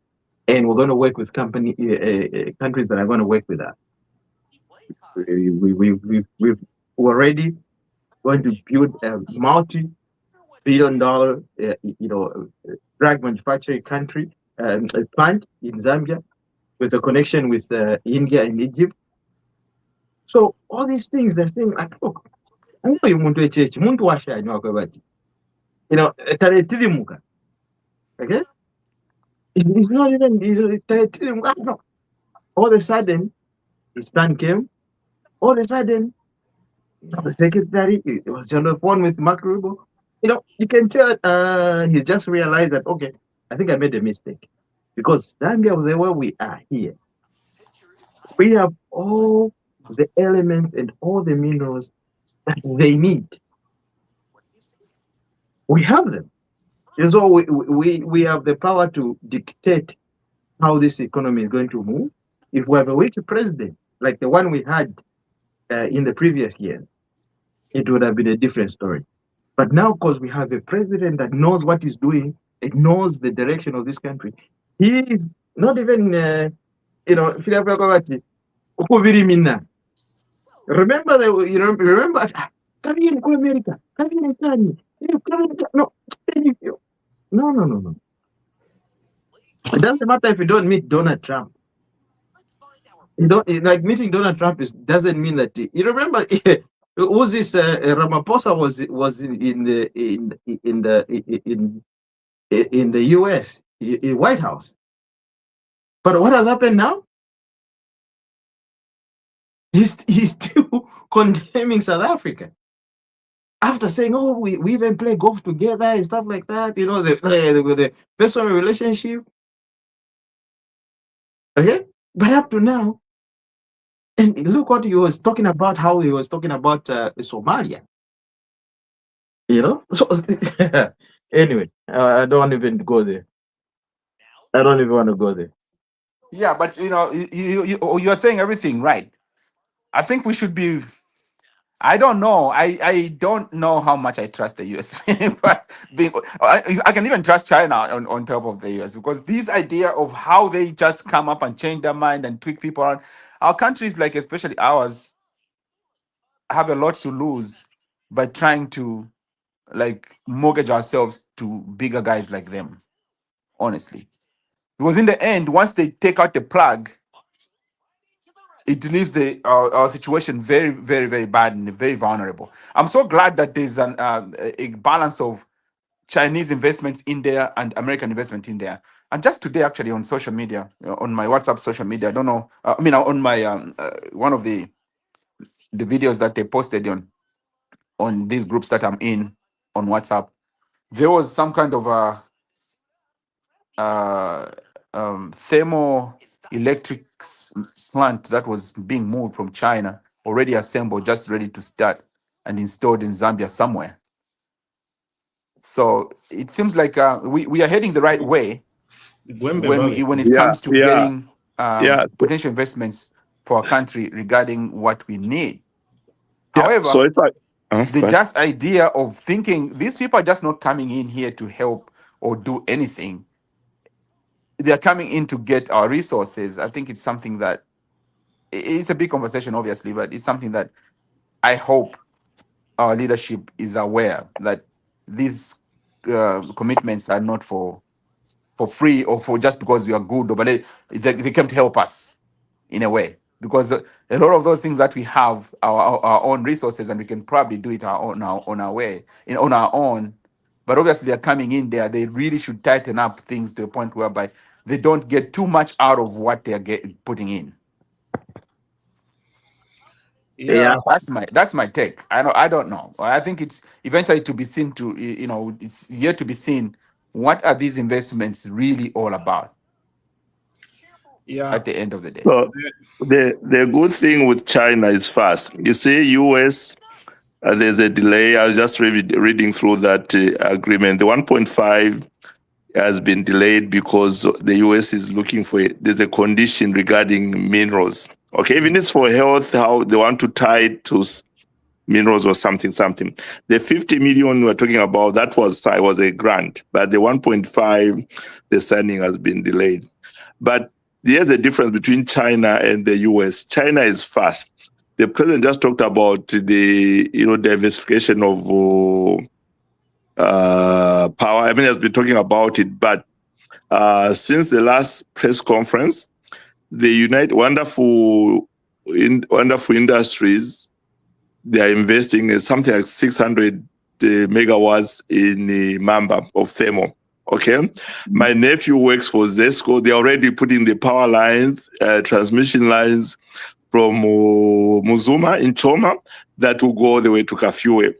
and we're going to work with countries that are going to work with us. We've already going to build a multi-billion-dollar, drug manufacturing country plant in Zambia with a connection with India and Egypt. So all these things, they're saying, like, look, uyu muntu echechi muntu washanywa kwebati taretirimuka, okay, it's not even taretirimuka, no. All of a sudden his son came. All of a sudden, the secretary was on the phone with Mark Rubio. You can tell he just realized that, okay, I think I made a mistake, because Zambia, the way we are here, we have all the elements and all the minerals that they need. We have them. And so we have the power to dictate how this economy is going to move. if we have a weak president like the one we had in the previous year, it would have been a different story. But now, because we have a president that knows what he's doing, it knows the direction of this country, he is not even, remember, remember, come here, go America, come here, Italy, no, no. It doesn't matter if you don't meet Donald Trump. You don't like meeting Donald Trump doesn't mean that you remember who's this Ramaphosa was in the U.S. in White House, but what has happened now? He's still condemning South Africa after saying, "Oh, we even play golf together and stuff like that." You know, the personal relationship. Okay, but up to now. And look what he was talking about, how he was talking about Somalia. You know? So, anyway, I don't even go there. I don't even want to go there. Yeah, but you're saying everything right. I think we should be. I don't know. I don't know how much I trust the US. But I can even trust China on top of the US, because this idea of how they just come up and change their mind and tweak people around. Our countries, like especially ours, have a lot to lose by trying to like mortgage ourselves to bigger guys like them. Honestly, because in the end, once they take out the plug, it leaves our situation very, very, very bad and very vulnerable. I'm so glad that there's a balance of Chinese investments in there and American investment in there. And just today, actually, on social media, on my WhatsApp social media, I don't know. On my one of the videos that they posted on these groups that I'm in on WhatsApp, there was some kind of thermoelectric plant that was being moved from China, already assembled, just ready to start and installed in Zambia somewhere. So it seems like we are heading the right way when it comes to getting potential investments for our country regarding what we need. However, so it's like the just idea of thinking these people are just not coming in here to help or do anything. They're coming in to get our resources. I think it's something that it's a big conversation, obviously, but it's something that I hope our leadership is aware that these commitments are not for free or for just because we are good, but they came to help us in a way, because a lot of those things that we have our own resources, and we can probably do it on our way, on our own. But obviously, they're coming in there. They really should tighten up things to a point whereby they don't get too much out of what they're putting in. Yeah. That's my take. I don't know. I think it's eventually to be seen it's yet to be seen what are these investments really all about. Yeah. At the end of the day. So the good thing with China is fast. You see, U.S. There's a delay. I was just reading through that agreement. The 1.5 has been delayed because the U.S. is looking for there's a condition regarding minerals. Okay, even it's for health, how they want to tie it to minerals or something. The 50 million we're talking about, that was a grant, but the 1.5, the signing has been delayed. But there's a difference between China and the U.S. China is fast. The president just talked about the diversification of power. I mean, has been talking about it, but since the last press conference, the Wonderful Industries, they are investing in something like 600 megawatts in Mamba of thermal. Okay, my nephew works for Zesco. They're already putting the power lines, transmission lines from Muzuma in Choma that will go all the way to Kafue.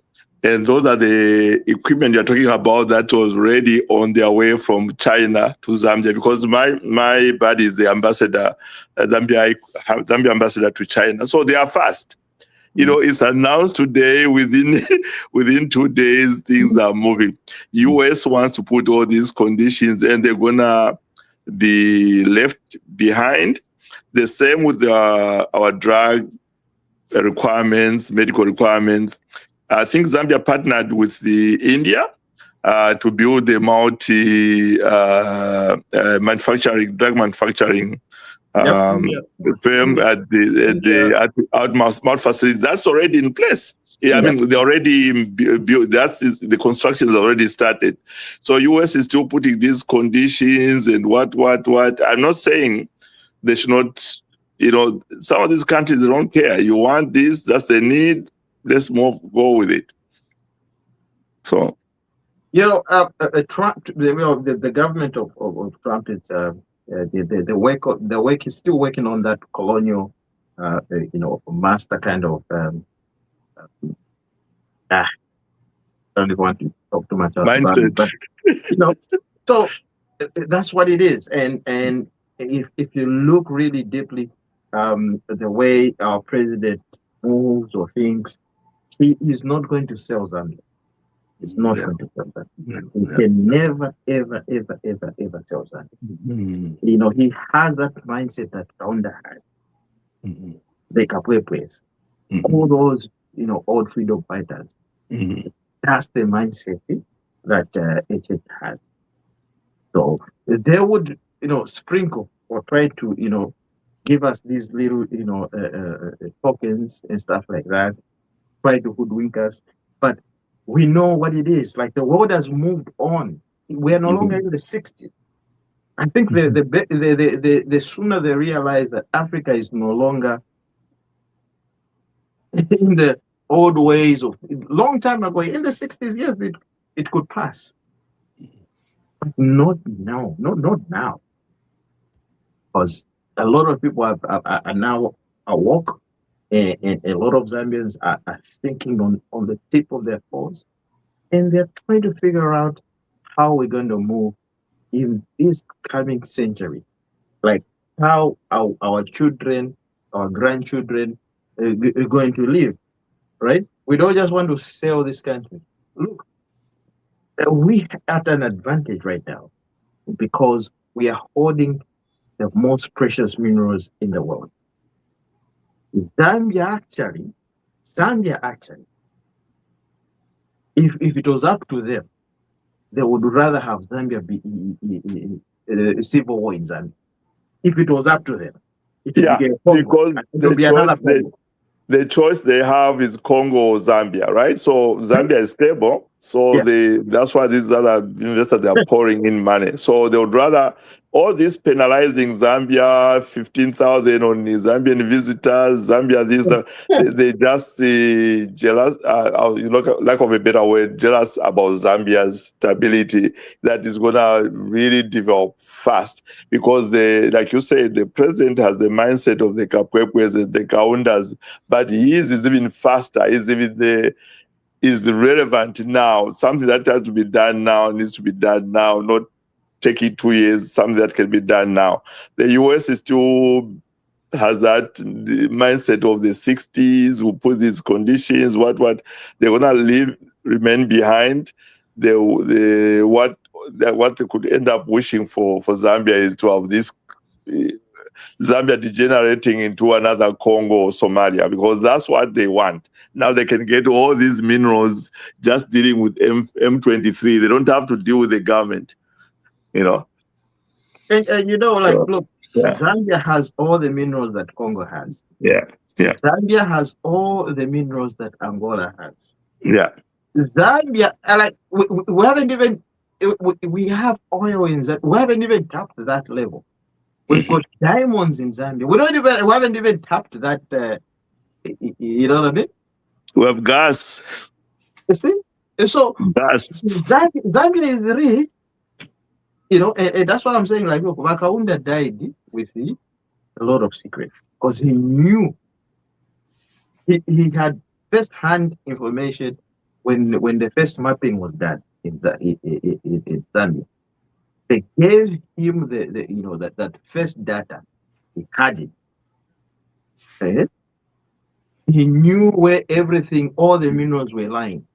And those are the equipment you're talking about that was already on their way from China to Zambia, because my buddy is the ambassador, Zambia ambassador to China. So they are fast. It's announced today, within 2 days, things are moving. US wants to put all these conditions and they're going to be left behind. The same with our drug requirements, medical requirements. I think Zambia partnered with India to build a manufacturing, drug manufacturing firm at the Outmouth facility. That's already in place. Yeah, I mean, they already built, the construction has already started. So US is still putting these conditions and what. I'm not saying they should not, some of these countries, they don't care. You want this, that's the need, let's go with it. So, Trump, the government of Trump is the work is still working on that colonial, master kind of. I don't even want to talk too much about it, but so that's what it is. And if you look really deeply, the way our president moves or thinks, he is not going to sell Zambia. It's not going to sell that. He can never, ever, ever, ever, ever sell that. He has that mindset that Kaunda had. The Kapwepwes, all those, old freedom fighters. That's the mindset that it has. So they would, sprinkle or try to, give us these little, tokens and stuff like that, try to hoodwink us. But we know what it is. Like, the world has moved on. We are no longer in the 60s. I think the sooner they realize that Africa is no longer in the old ways of long time ago, in the 60s, yes, it could pass. But not now. Not now. Because a lot of people are now awoke, and a lot of Zambians are thinking on the tip of their toes. And they're trying to figure out how we're going to move in this coming century. Like, how our children, our grandchildren are going to live, right? We don't just want to sell this country. Look, we are at an advantage right now because we are holding the most precious minerals in the world. Zambia actually, if it was up to them, they would rather have Zambia be civil war in Zambia. If it was up to them. Because the choice they have is Congo or Zambia, right? So Zambia is stable. So that's why these other investors, they are pouring in money. So they would rather all this penalizing Zambia, 15,000 on Zambian visitors, Zambia this, they just jealous, lack of a better word, jealous about Zambia's stability that is going to really develop fast. Because, like you said, the president has the mindset of the Kapwepwes and the Kaundas, but his is even faster, is relevant now. Something that has to be done now needs to be done now, not taking 2 years, something that can be done now. The US is still has that the mindset of the 60s, who put these conditions, what they're gonna remain behind. What they could end up wishing for Zambia is to have this Zambia degenerating into another Congo or Somalia, because that's what they want. Now they can get all these minerals just dealing with M23. They don't have to deal with the government, And look, Zambia has all the minerals that Congo has. Zambia has all the minerals that Angola has. Zambia, we haven't even, we have oil in Zambia. We haven't even tapped that level. We've got diamonds in Zambia. We haven't even tapped that. You know what I mean? We have gas. You see? So gas. Zambia is rich. And that's what I'm saying. Like, look, Wakaunda died with a lot of secrets because he knew he had first-hand information when the first mapping was done in Zambia. They gave him that first data. He had it. Okay? He knew where all the minerals were lying.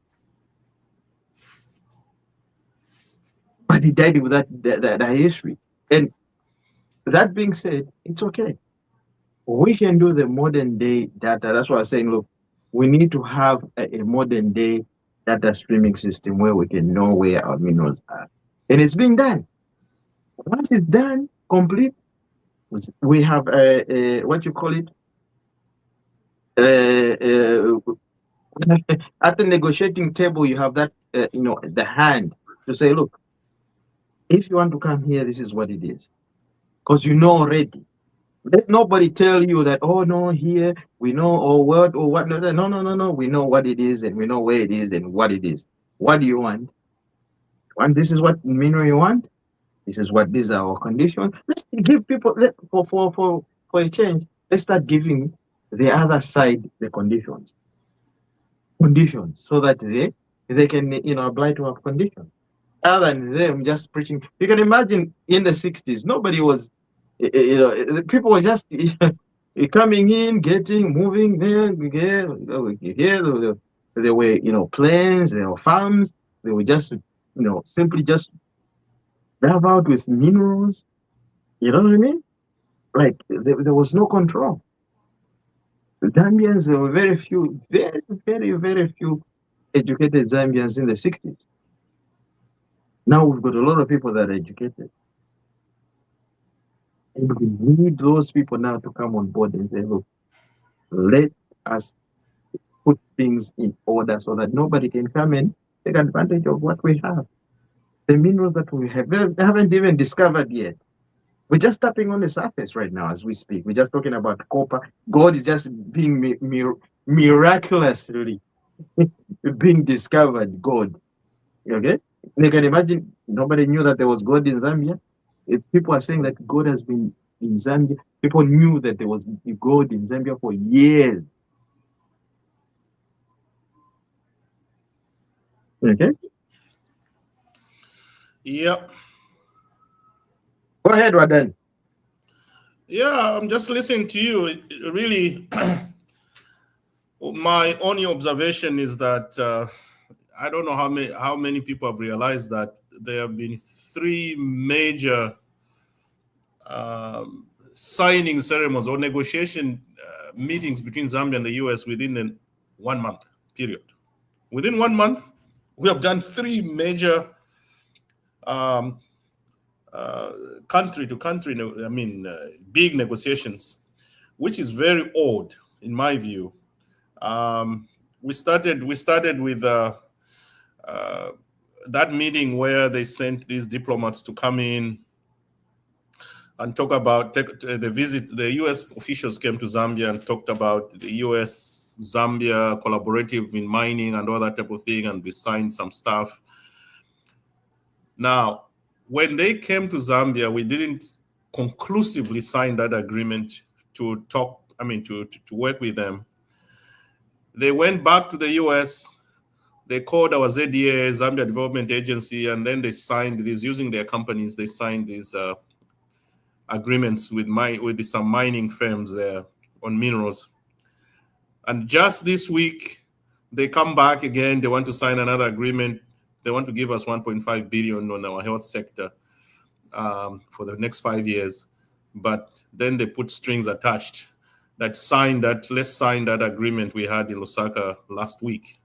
But he died with that history. And that being said, it's okay. we can do the modern day data. That's why I'm saying, look, we need to have a modern day data streaming system where we can know where our minerals are. And it's being done. Once it's done, complete, we have what you call it? At the negotiating table, you have that, the hand to say, look, if you want to come here, this is what it is. Because you know already. Let nobody tell you that, oh, no, here, we know, or what, or what. No, no, no, no. We know what it is, and we know where it is, and what it is. What do you want? And this is what mineral you want? This is what, these are our conditions. Let's give people, for a change, let's start giving the other side the conditions, so that they can, apply to our conditions. Other than them just preaching. You can imagine in the 60s, nobody was, people were just coming in, getting, moving there. There were, planes, there were farms. They were just, simply just drive out with minerals. You know what I mean? Like there was no control. The Zambians, there were very few, very, very, very few educated Zambians in the 60s. Now we've got a lot of people that are educated. And we need those people now to come on board and say, look, let us put things in order so that nobody can come and take advantage of what we have. The minerals that we haven't even discovered yet. We're just tapping on the surface right now as we speak. We're just talking about copper. Gold is just being miraculously being discovered. Gold. Okay? You can imagine nobody knew that there was gold in Zambia. If people are saying that gold has been in Zambia, people knew that there was gold in Zambia for years. Okay? Yep. Go ahead, Wadan. Yeah, I'm just listening to you. Really, my only observation is that I don't know how many people have realized that there have been 3 major signing ceremonies or negotiation meetings between Zambia and the U.S. within a 1 month period. Within 1 month, we have done 3 major country to country, big negotiations, which is very odd in my view. We started with that meeting where they sent these diplomats to come in and talk about the visit. The U.S. officials came to Zambia and talked about the U.S.-Zambia collaborative in mining and all that type of thing, and we signed some stuff. Now, when they came to Zambia, we didn't conclusively sign that agreement to work with them. They went back to the U.S., they called our ZDA, Zambia Development Agency, and then they signed these, using their companies, they signed these agreements with some mining firms there on minerals. And just this week, they come back again, they want to sign another agreement. They want to give us 1.5 billion on our health sector for the next 5 years. But then they put strings attached let's sign that agreement we had in Lusaka last week.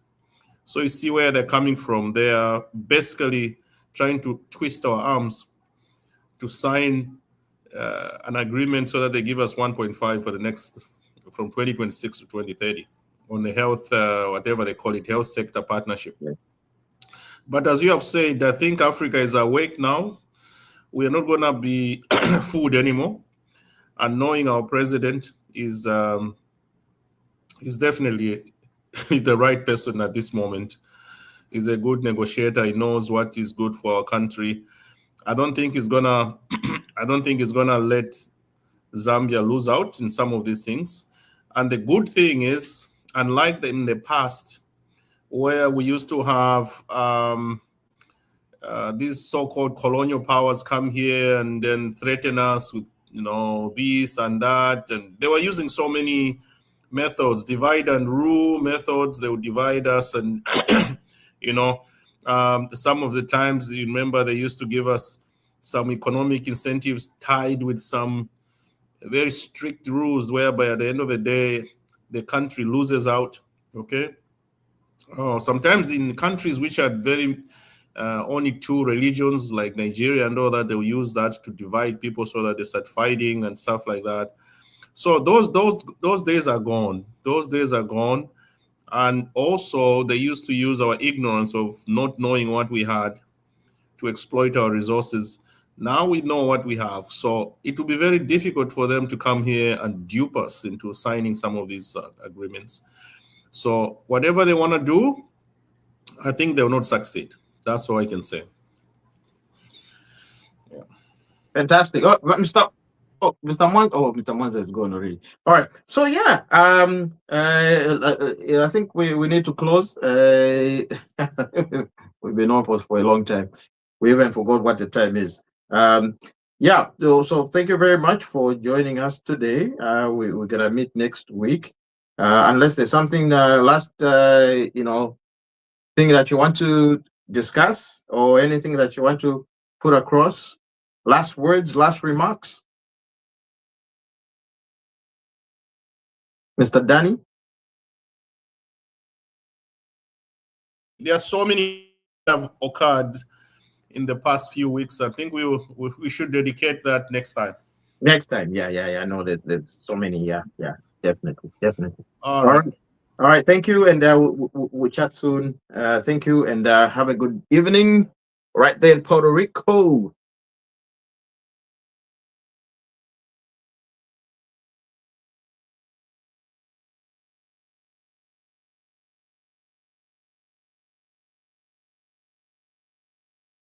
So you see where they're coming from. They are basically trying to twist our arms to sign an agreement so that they give us 1.5 for the next, from 2026 to 2030 on the health, whatever they call it, health sector partnership. Yeah. But as you have said, I think Africa is awake now. We are not going to be fooled anymore. And knowing our president is definitely the right person at this moment. He's a good negotiator. He knows what is good for our country. I don't think he's gonna let Zambia lose out in some of these things. And the good thing is, unlike in the past, where we used to have these so-called colonial powers come here and then threaten us with, this and that, and they were using so many methods, divide and rule methods. They would divide us, and some of the times, you remember, they used to give us some economic incentives tied with some very strict rules whereby at the end of the day, the country loses out. Okay. Sometimes in countries which are very only two religions, like Nigeria and all that, they will use that to divide people so that they start fighting and stuff like that. So those days are gone. Those days are gone. And also, they used to use our ignorance of not knowing what we had to exploit our resources. Now we know what we have. So it will be very difficult for them to come here and dupe us into signing some of these agreements. So whatever they want to do, I think they will not succeed. That's all I can say. Yeah. Fantastic. Oh, let me stop. Oh, Mr. Mwanza is gone already. All right. So yeah, I think we need to close. We've been on for a long time. We even forgot what the time is. Yeah. So thank you very much for joining us today. We're gonna meet next week, unless there's something last thing that you want to discuss or anything that you want to put across. Last words, last remarks. Mr. Danny? There are so many have occurred in the past few weeks. I think we should dedicate that next time. Next time, yeah. I know there's so many. Yeah, definitely. All right. All right. Thank you, and we'll chat soon. Thank you, and have a good evening right there in Puerto Rico.